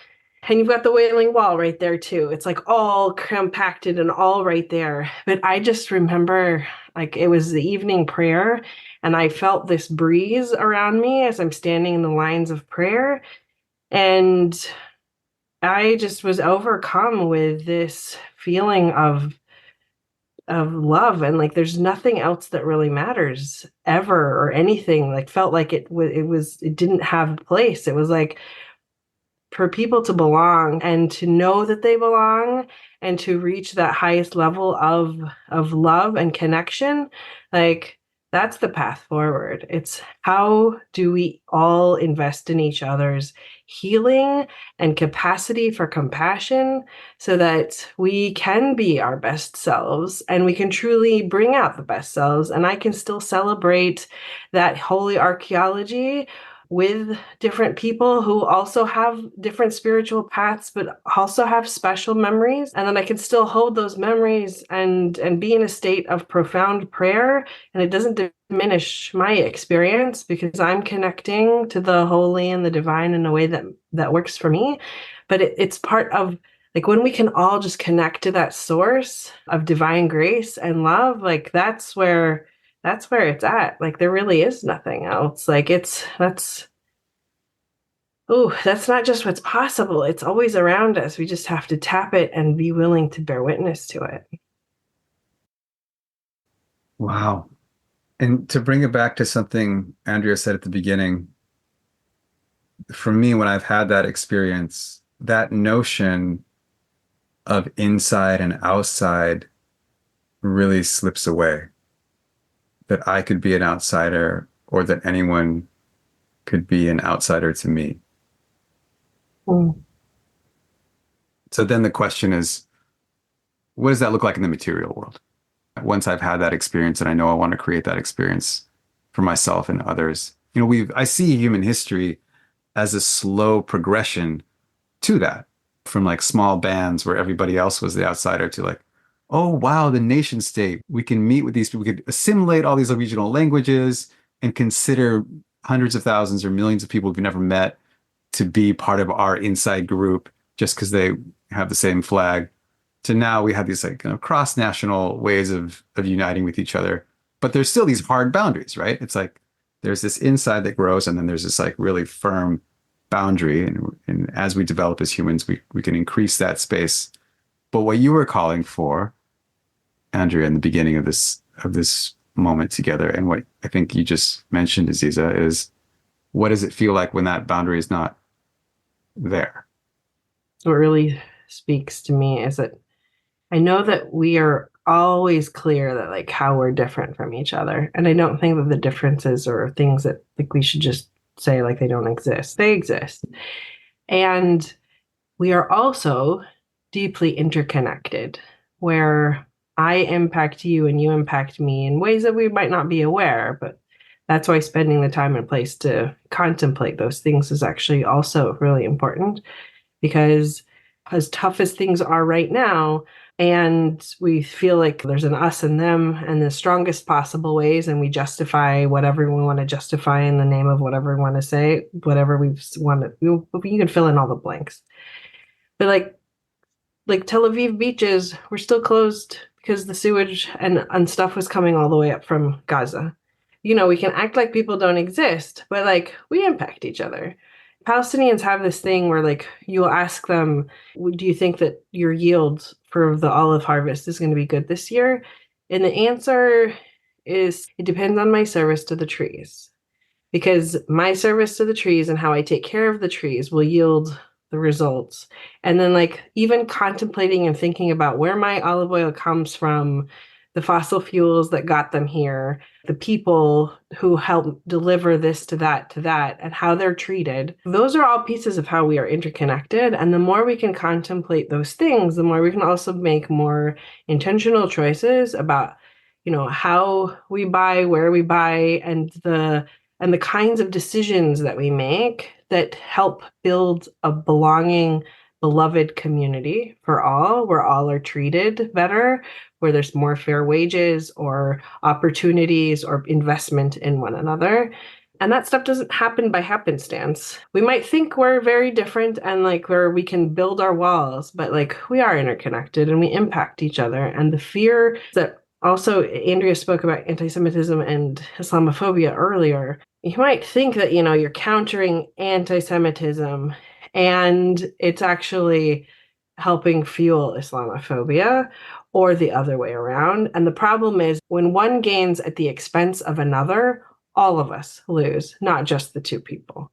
And you've got the Wailing Wall right there too. It's like all compacted and all right there. But I just remember like it was the evening prayer, and I felt this breeze around me as I'm standing in the lines of prayer. And I just was overcome with this feeling of love, and like there's nothing else that really matters ever or anything. Like felt like it didn't have a place. It was like for people to belong and to know that they belong and to reach that highest level of love and connection, like that's the path forward. It's how do we all invest in each other's healing and capacity for compassion so that we can be our best selves and we can truly bring out the best selves. And I can still celebrate that holy archaeology with different people who also have different spiritual paths, but also have special memories. And then I can still hold those memories and be in a state of profound prayer. And it doesn't diminish my experience because I'm connecting to the holy and the divine in a way that works for me. But it's part of like when we can all just connect to that source of divine grace and love, like that's where it's at. Like there really is nothing else. Like that's not just what's possible. It's always around us. We just have to tap it and be willing to bear witness to it. Wow. And to bring it back to something Andrea said at the beginning, for me, when I've had that experience, that notion of inside and outside really slips away. That I could be an outsider or that anyone could be an outsider to me. Mm. So then the question is, what does that look like in the material world? Once I've had that experience and I know I want to create that experience for myself and others, I see human history as a slow progression to that, from like small bands where everybody else was the outsider to like, oh wow, the nation state. We can meet with these people, we could assimilate all these regional languages and consider hundreds of thousands or millions of people we've never met to be part of our inside group just because they have the same flag. To now we have these like cross-national ways of uniting with each other. But there's still these hard boundaries, right? It's like there's this inside that grows, and then there's this like really firm boundary. And as we develop as humans, we can increase that space. But what you were calling for, Andrea, in the beginning of this moment together, and what I think you just mentioned, Aziza, is what does it feel like when that boundary is not there? What really speaks to me is that I know that we are always clear that like how we're different from each other. And I don't think that the differences are things that like we should just say like they don't exist. They exist. And we are also deeply interconnected, where I impact you and you impact me in ways that we might not be aware. But that's why spending the time and place to contemplate those things is actually also really important, because as tough as things are right now, and we feel like there's an us and them in the strongest possible ways, and we justify whatever we want to justify in the name of whatever we want to say, whatever we want to, you can fill in all the blanks. But like Tel Aviv beaches were still closed because the sewage and stuff was coming all the way up from Gaza. We can act like people don't exist, but like we impact each other. Palestinians have this thing where like you'll ask them, do you think that your yield for the olive harvest is going to be good this year? And the answer is it depends on my service to the trees, because my service to the trees and how I take care of the trees will yield the results. And then like even contemplating and thinking about where my olive oil comes from, the fossil fuels that got them here, the people who help deliver this to that, and how they're treated. Those are all pieces of how we are interconnected. And the more we can contemplate those things, the more we can also make more intentional choices about, how we buy, where we buy, and the kinds of decisions that we make that help build a belonging, beloved community for all, where all are treated better, where there's more fair wages or opportunities or investment in one another. And that stuff doesn't happen by happenstance. We might think we're very different and like where we can build our walls, but like we are interconnected and we impact each other. And the fear that also Andrea spoke about anti-Semitism and Islamophobia earlier. You might think that, you're countering anti-Semitism and it's actually helping fuel Islamophobia, or the other way around. And the problem is when one gains at the expense of another, all of us lose, not just the two people.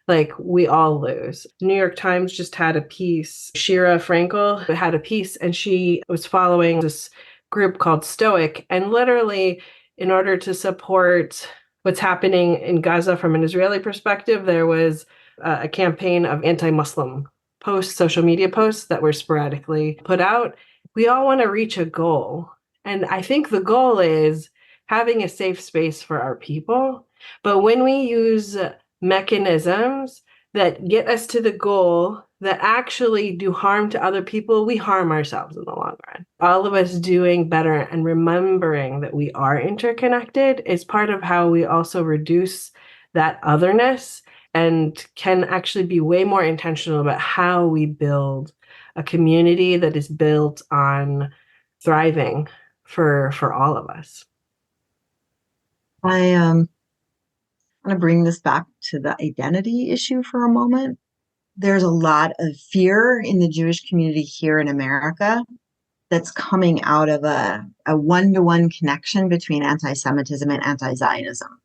Like we all lose. New York Times just had a piece. Shira Frankel had a piece, and she was following this group called Stoic. And literally, in order to support what's happening in Gaza from an Israeli perspective, there was a campaign of anti-Muslim posts, social media posts that were sporadically put out. We all want to reach a goal. And I think the goal is having a safe space for our people. But when we use mechanisms that get us to the goal that actually do harm to other people, we harm ourselves in the long run. All of us doing better and remembering that we are interconnected is part of how we also reduce that otherness and can actually be way more intentional about how we build a community that is built on thriving for all of us. I want to bring this back to the identity issue for a moment. There's a lot of fear in the Jewish community here in America that's coming out of a one-to-one connection between anti-Semitism and anti-Zionism.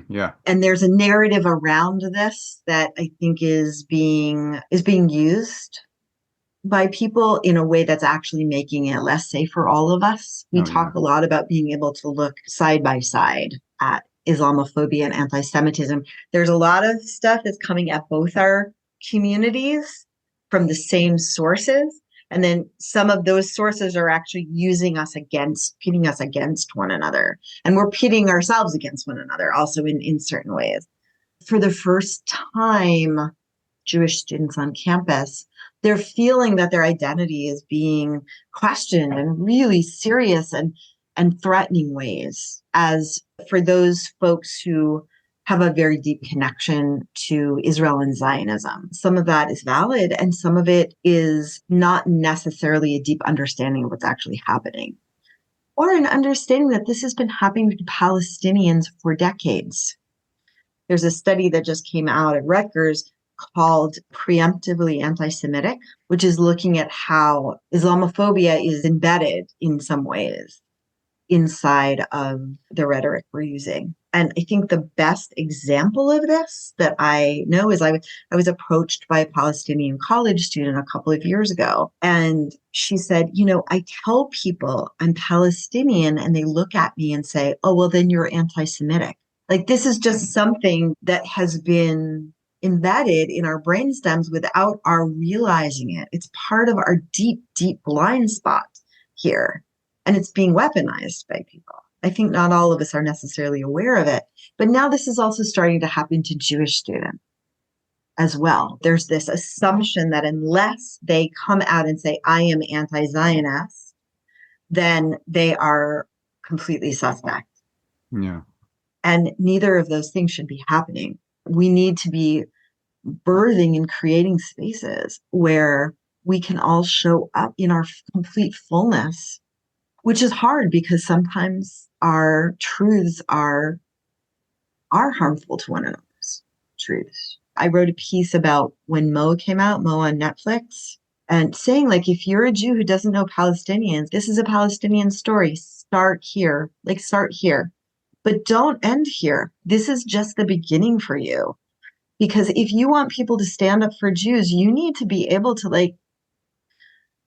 Yeah. And there's a narrative around this that I think is being used by people in a way that's actually making it less safe for all of us. We talk a lot about being able to look side by side at Islamophobia and anti-Semitism. There's a lot of stuff that's coming at both our communities from the same sources. And then some of those sources are actually pitting us against one another. And we're pitting ourselves against one another also in certain ways. for the first time, Jewish students on campus, they're feeling that their identity is being questioned in really serious and threatening ways. As for those folks who have a very deep connection to Israel and Zionism, some of that is valid, and some of it is not necessarily a deep understanding of what's actually happening, or an understanding that this has been happening to Palestinians for decades. There's a study that just came out at Rutgers called Preemptively Anti-Semitic, which is looking at how Islamophobia is embedded in some ways inside of the rhetoric we're using. And I think the best example of this that I know is I was approached by a Palestinian college student a couple of years ago. And she said, I tell people I'm Palestinian and they look at me and say, oh, well, then you're anti-Semitic. Like, this is just something that has been embedded in our brainstems without our realizing it. It's part of our deep, deep blind spot here. And it's being weaponized by people. I think not all of us are necessarily aware of it. But now this is also starting to happen to Jewish students as well. There's this assumption that unless they come out and say, I am anti-Zionist, then they are completely suspect. Yeah. And neither of those things should be happening. We need to be birthing and creating spaces where we can all show up in our complete fullness, which is hard because sometimes our truths are harmful to one another's truths. I wrote a piece about when Mo came out, Mo on Netflix, and saying, like, if you're a Jew who doesn't know Palestinians, this is a Palestinian story. Start here. But don't end here. This is just the beginning for you. Because if you want people to stand up for Jews, you need to be able to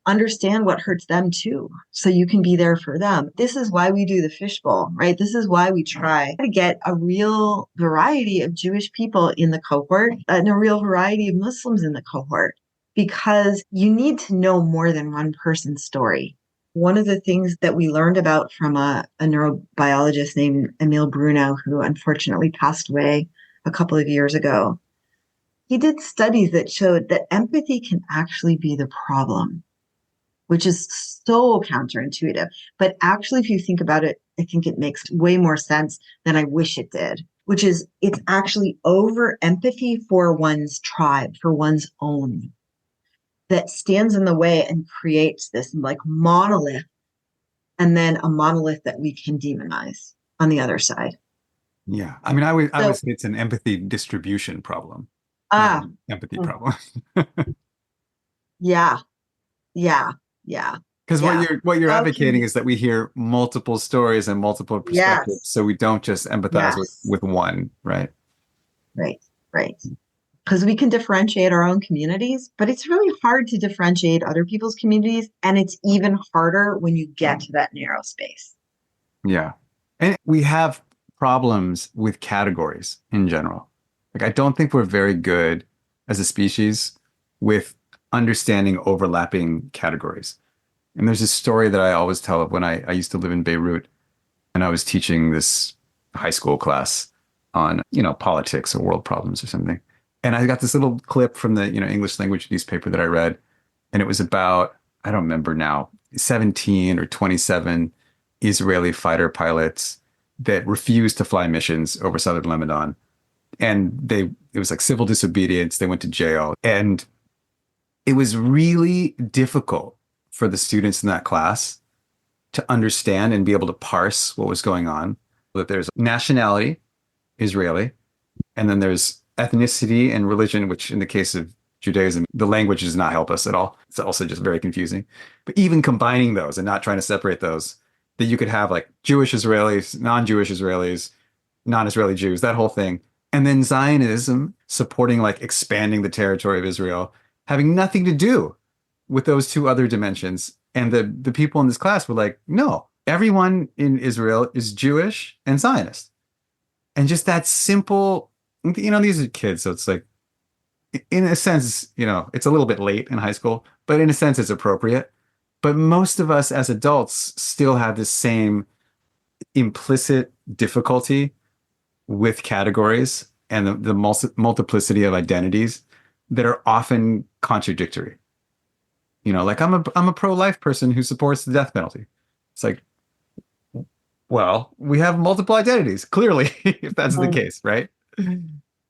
understand what hurts them too, so you can be there for them. This is why we do the fishbowl, right? This is why we try to get a real variety of Jewish people in the cohort and a real variety of Muslims in the cohort, because you need to know more than one person's story. One of the things that we learned about from a neurobiologist named Emil Bruno, who unfortunately passed away a couple of years ago, he did studies that showed that empathy can actually be the problem, which is so counterintuitive. But actually, if you think about it, I think it makes way more sense than I wish it did, which is it's actually over empathy for one's tribe, for one's own, that stands in the way and creates this monolith, and then a monolith that we can demonize on the other side. Yeah. I mean, I would say it's an empathy distribution problem. Empathy problem. Yeah. Because what you're advocating is that we hear multiple stories and multiple perspectives, so we don't just empathize with one, right? Right. Because we can differentiate our own communities, but it's really hard to differentiate other people's communities, and it's even harder when you get to that narrow space. Yeah. And we have problems with categories in general. I don't think we're very good as a species with understanding overlapping categories. And there's this story that I always tell of when I used to live in Beirut, and I was teaching this high school class on, politics or world problems or something. And I got this little clip from the, English language newspaper that I read, and it was about, I don't remember now, 17 or 27 Israeli fighter pilots that refused to fly missions over southern Lebanon. And it was like civil disobedience. They went to jail. And it was really difficult for the students in that class to understand and be able to parse what was going on. That there's nationality, Israeli, and then there's ethnicity and religion, which in the case of Judaism, the language does not help us at all. It's also just very confusing. But even combining those and not trying to separate those, that you could have Jewish Israelis, non-Jewish Israelis, non-Israeli Jews, that whole thing. And then Zionism supporting expanding the territory of Israel, having nothing to do with those two other dimensions. And the people in this class were like, no, everyone in Israel is Jewish and Zionist. And just that simple, these are kids. So it's in a sense, it's a little bit late in high school, but in a sense it's appropriate. But most of us as adults still have this same implicit difficulty with categories and the multiplicity of identities that are often contradictory. Like I'm a pro-life person who supports the death penalty. It's like, well, we have multiple identities, clearly, if that's the case, right?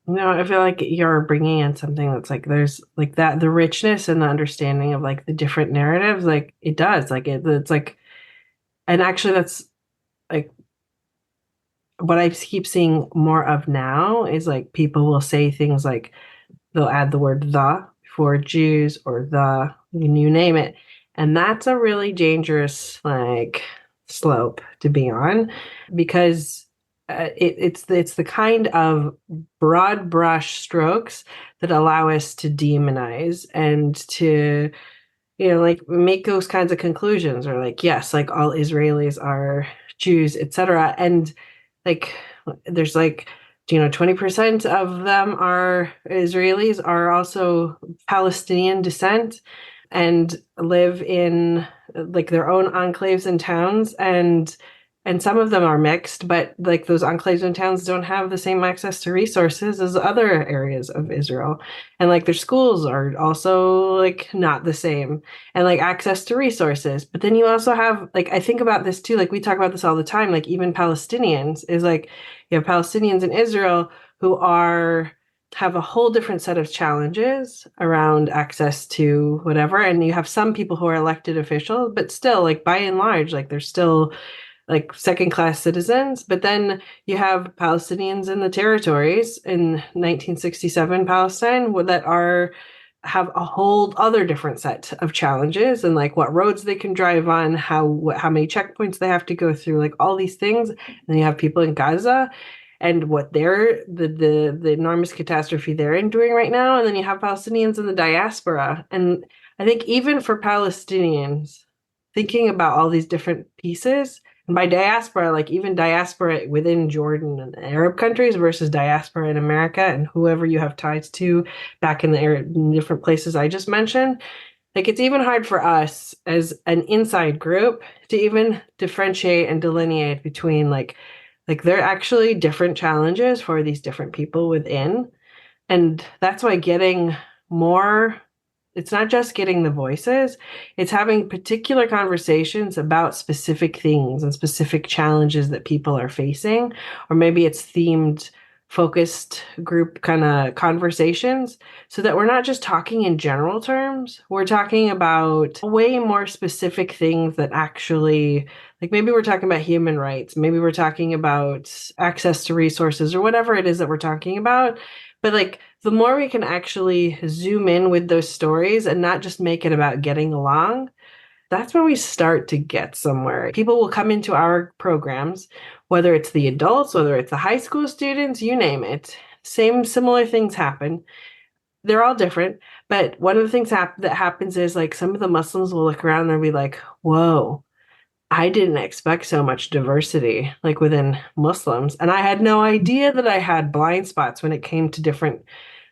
No, I feel like you're bringing in something that's like there's like that the richness and the understanding of like the different narratives, like it does, like it's like, and actually that's like what I keep seeing more of now is like people will say things like they'll add the word the for Jews or the you name it, and that's a really dangerous like slope to be on because it's the kind of broad brush strokes that allow us to demonize and to like make those kinds of conclusions or like yes like all Israelis are Jews etc. And like there's like 20% of them are Israelis are also Palestinian descent and live in like their own enclaves and towns and some of them are mixed, but like those enclaves and towns don't have the same access to resources as other areas of Israel. And like their schools are also like not the same and like access to resources. But then you also have like I think about this too, like we talk about this all the time, like even Palestinians is like you have Palestinians in Israel who have a whole different set of challenges around access to whatever. And you have some people who are elected officials, but still like by and large, like they're still like second class citizens. But then you have Palestinians in the territories in 1967 Palestine that have a whole other different set of challenges and like what roads they can drive on, how many checkpoints they have to go through, like all these things. And then you have people in Gaza and what the enormous catastrophe they're enduring right now. And then you have Palestinians in the diaspora. And I think even for Palestinians, thinking about all these different pieces, and by diaspora, like even diaspora within Jordan and Arab countries versus diaspora in America and whoever you have ties to back in the different places I just mentioned, like it's even hard for us as an inside group to even differentiate and delineate between like there are actually different challenges for these different people within. And that's why getting more, it's not just getting the voices, it's having particular conversations about specific things and specific challenges that people are facing, or maybe it's themed, focused group kind of conversations so that we're not just talking in general terms. We're talking about way more specific things that actually, like maybe we're talking about human rights, maybe we're talking about access to resources or whatever it is that we're talking about. But like the more we can actually zoom in with those stories and not just make it about getting along, that's when we start to get somewhere. People will come into our programs, whether it's the adults, whether it's the high school students, you name it. Similar things happen. They're all different. But one of the things that happens is like some of the Muslims will look around and they'll be like, whoa, I didn't expect so much diversity like within Muslims. And I had no idea that I had blind spots when it came to different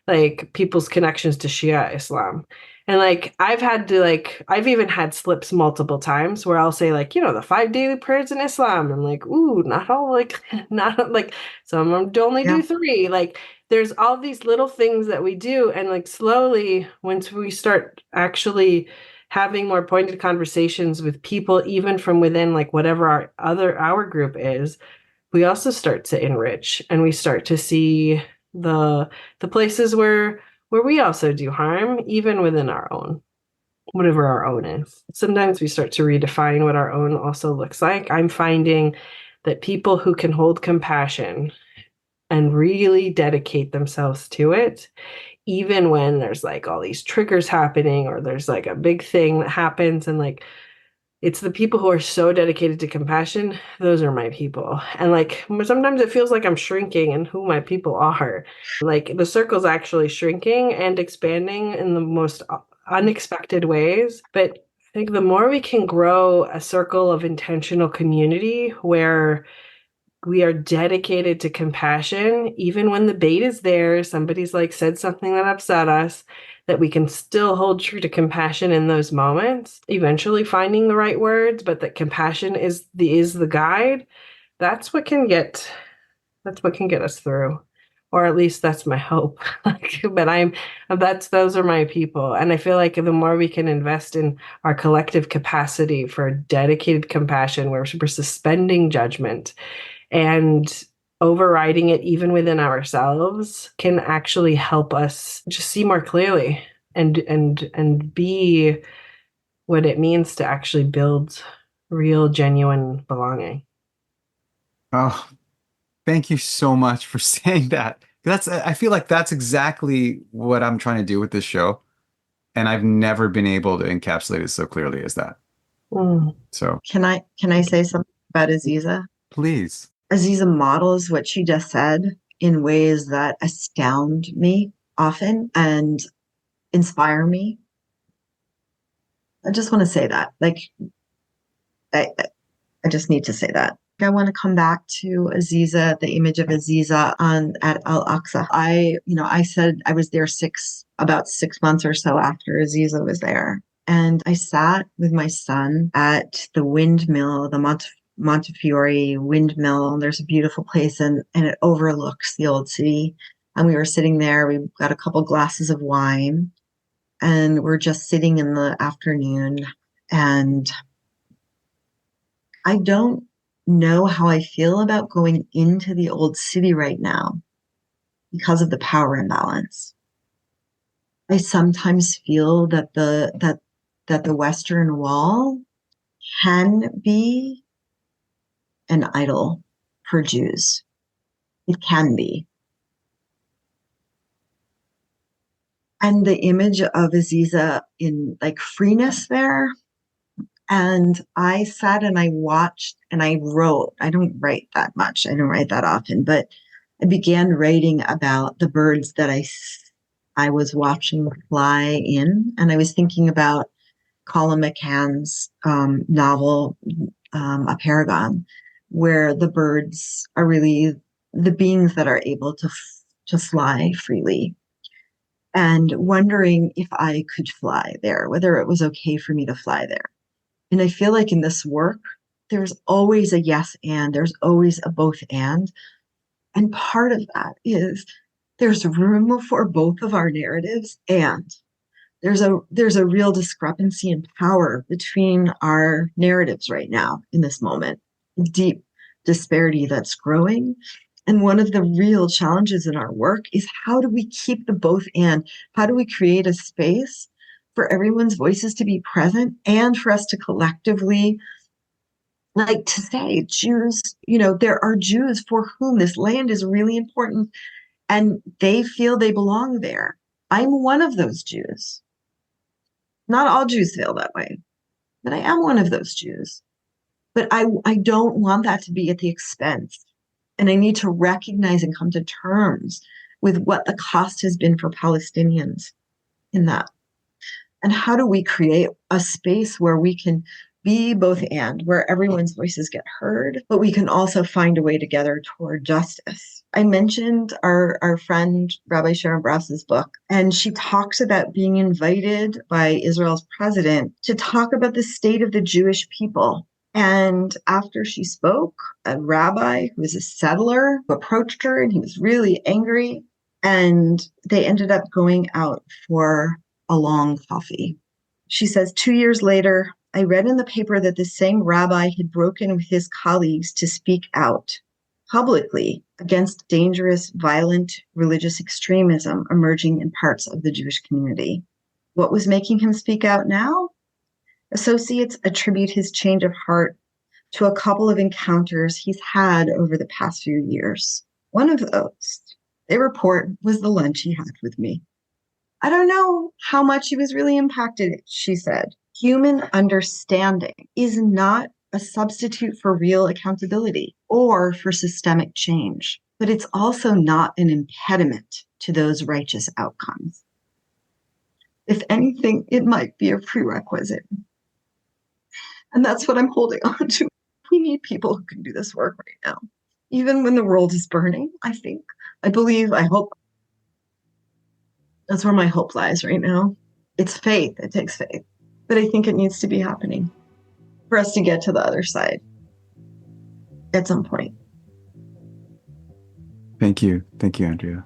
like people's connections to Shia Islam. And like I've even had slips multiple times where I'll say like, the 5 daily prayers in Islam. I'm like, ooh, not all like not like some of them only do 3. Like there's all these little things that we do. And like slowly, once we start actually having more pointed conversations with people, even from within like whatever our group is, we also start to enrich and we start to see the places where we also do harm, even within our own, whatever our own is. Sometimes we start to redefine what our own also looks like. I'm finding that people who can hold compassion and really dedicate themselves to it, even when there's like all these triggers happening or there's like a big thing that happens and like it's the people who are so dedicated to compassion, those are my people. And like sometimes it feels like I'm shrinking in who my people are. Like the circle's actually shrinking and expanding in the most unexpected ways. But I think the more we can grow a circle of intentional community where we are dedicated to compassion, even when the bait is there, somebody's like said something that upset us, that we can still hold true to compassion in those moments, eventually finding the right words, but that compassion is the guide. That's what can get us through. or at least that's my hope. But those are my people. And I feel like the more we can invest in our collective capacity for dedicated compassion, where we're suspending judgment and overriding it even within ourselves, can actually help us just see more clearly and be what it means to actually build real, genuine belonging. Oh, thank you so much for saying that. I feel like that's exactly what I'm trying to do with this show. And I've never been able to encapsulate it so clearly as that. Mm. So Can I say something about Aziza? please. Aziza models what she just said in ways that astound me often and inspire me. I just want to say that. Like, I, I just need to say that. I want to come back to Aziza, the image of Aziza on at Al Aqsa. I said I was there about 6 months or so after Aziza was there. And I sat with my son at the windmill, the Montefiore windmill. There's a beautiful place and it overlooks the old city. And we were sitting there, we got a couple glasses of wine and we're just sitting in the afternoon. And I don't know how I feel about going into the old city right now because of the power imbalance. I sometimes feel that the Western Wall can be an idol for Jews. It can be. And the image of Aziza in like freeness there. And I sat and I watched and I wrote. I don't write that much. I don't write that often, but I began writing about the birds that I was watching fly in. And I was thinking about Colin McCann's novel, A Paragon, where the birds are really the beings that are able to fly freely. And wondering if I could fly there, whether it was okay for me to fly there. And I feel like in this work, there's always a yes and, there's always a both and. And part of that is there's room for both of our narratives, and there's a real discrepancy in power between our narratives right now in this moment. Deep disparity that's growing. And one of the real challenges in our work is how do we keep the both and? How do we create a space for everyone's voices to be present and for us to collectively, like to say, Jews, there are Jews for whom this land is really important and they feel they belong there. I'm one of those Jews. Not all Jews feel that way, but I am one of those Jews. But I don't want that to be at the expense. And I need to recognize and come to terms with what the cost has been for Palestinians in that. And how do we create a space where we can be both and, where everyone's voices get heard, but we can also find a way together toward justice. I mentioned our friend Rabbi Sharon Bras's book, and she talks about being invited by Israel's president to talk about the state of the Jewish people. And after she spoke, a rabbi who was a settler approached her and he was really angry. And they ended up going out for a long coffee. She says, 2 years later, I read in the paper that the same rabbi had broken with his colleagues to speak out publicly against dangerous, violent religious extremism emerging in parts of the Jewish community. What was making him speak out now? Associates attribute his change of heart to a couple of encounters he's had over the past few years. One of those, they report, was the lunch he had with me. I don't know how much he was really impacted, she said. Human understanding is not a substitute for real accountability or for systemic change, but it's also not an impediment to those righteous outcomes. If anything, it might be a prerequisite. And that's what I'm holding on to. We need people who can do this work right now. Even when the world is burning, I believe, I hope. That's where my hope lies right now. It's faith. It takes faith. But I think it needs to be happening for us to get to the other side at some point. Thank you. Thank you, Andrea.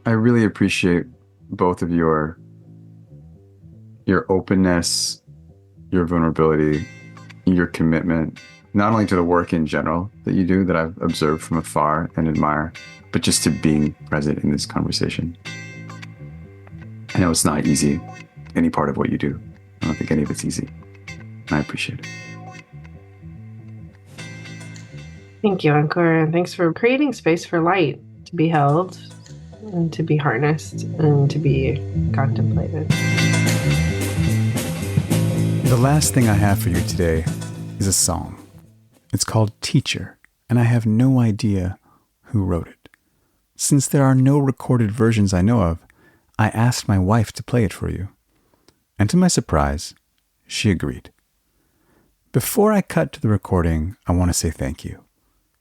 I really appreciate both of your openness, your vulnerability, your commitment, not only to the work in general that you do that I've observed from afar and admire, but just to being present in this conversation. I know it's not easy, any part of what you do. I don't think any of it's easy. I appreciate it. Thank you, Encore, and thanks for creating space for light to be held and to be harnessed and to be contemplated. The last thing I have for you today is a song. It's called Teacher, and I have no idea who wrote it. Since there are no recorded versions I know of, I asked my wife to play it for you. And to my surprise, she agreed. Before I cut to the recording, I want to say thank you.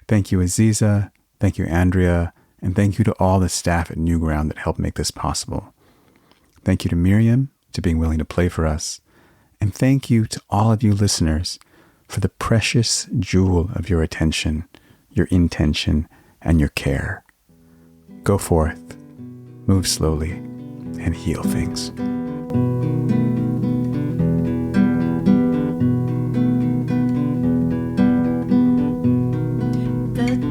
Thank you, Aziza. Thank you, Andrea. And thank you to all the staff at Newground that helped make this possible. Thank you to Miriam to being willing to play for us. And thank you to all of you listeners for the precious jewel of your attention, your intention, and your care. Go forth, move slowly, and heal things.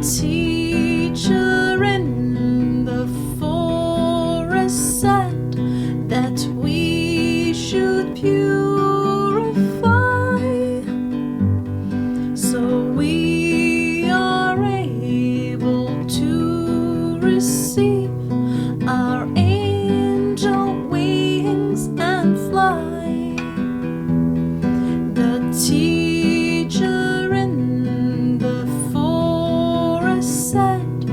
Teacher in the forest said that we should purify, so we are able to receive our angel wings and fly. The teacher in the said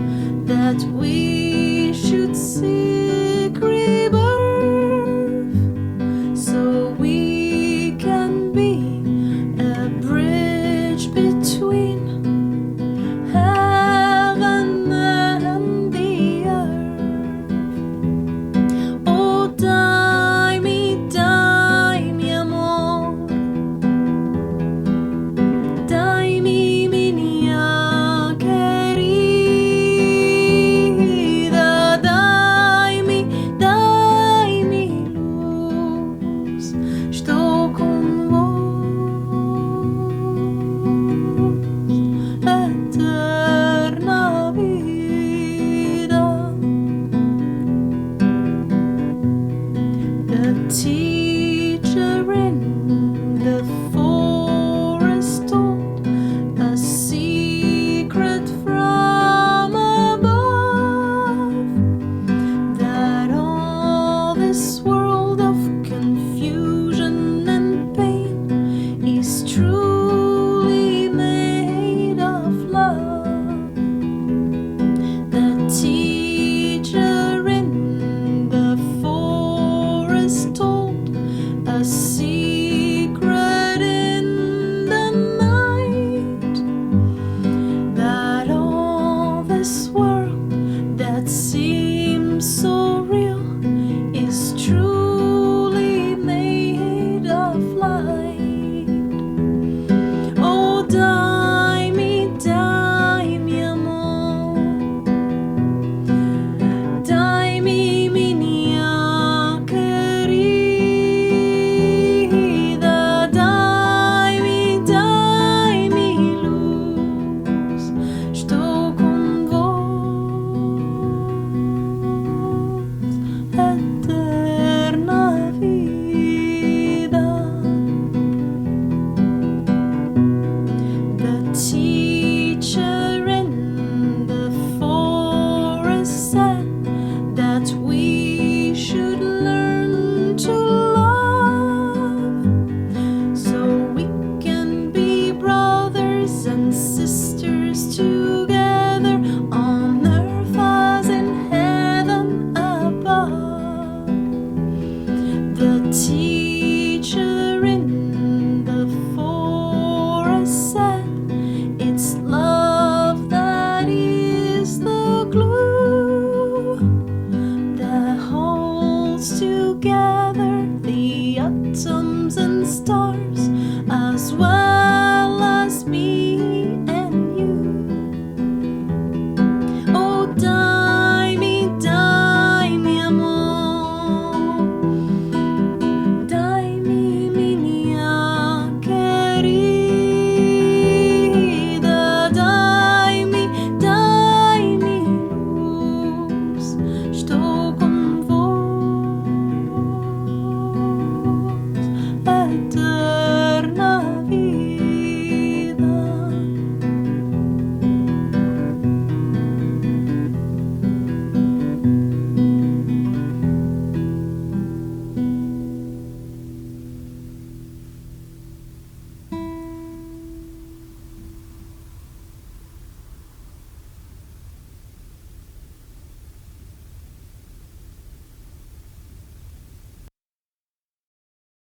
that we should seek rebirth, so we can be a bridge between heaven and the earth. Oh, dai mi amor, dai mi mia querida, dai mi luz, estou com vos, eterna vida. The teacher in the forest told a secret from above, that all this world of confusion and pain is truly made of love. The teacher in the forest told a secret in the night, that all this world that seems so real is truly made of light. Oh, dai mi amor, dai mi mia querida, dai mi luz, estou com vos, eterna vida. The teacher in the forest said that we should learn to love, so we can be brothers and sisters together on earth as in heaven above. The teacher in the forest said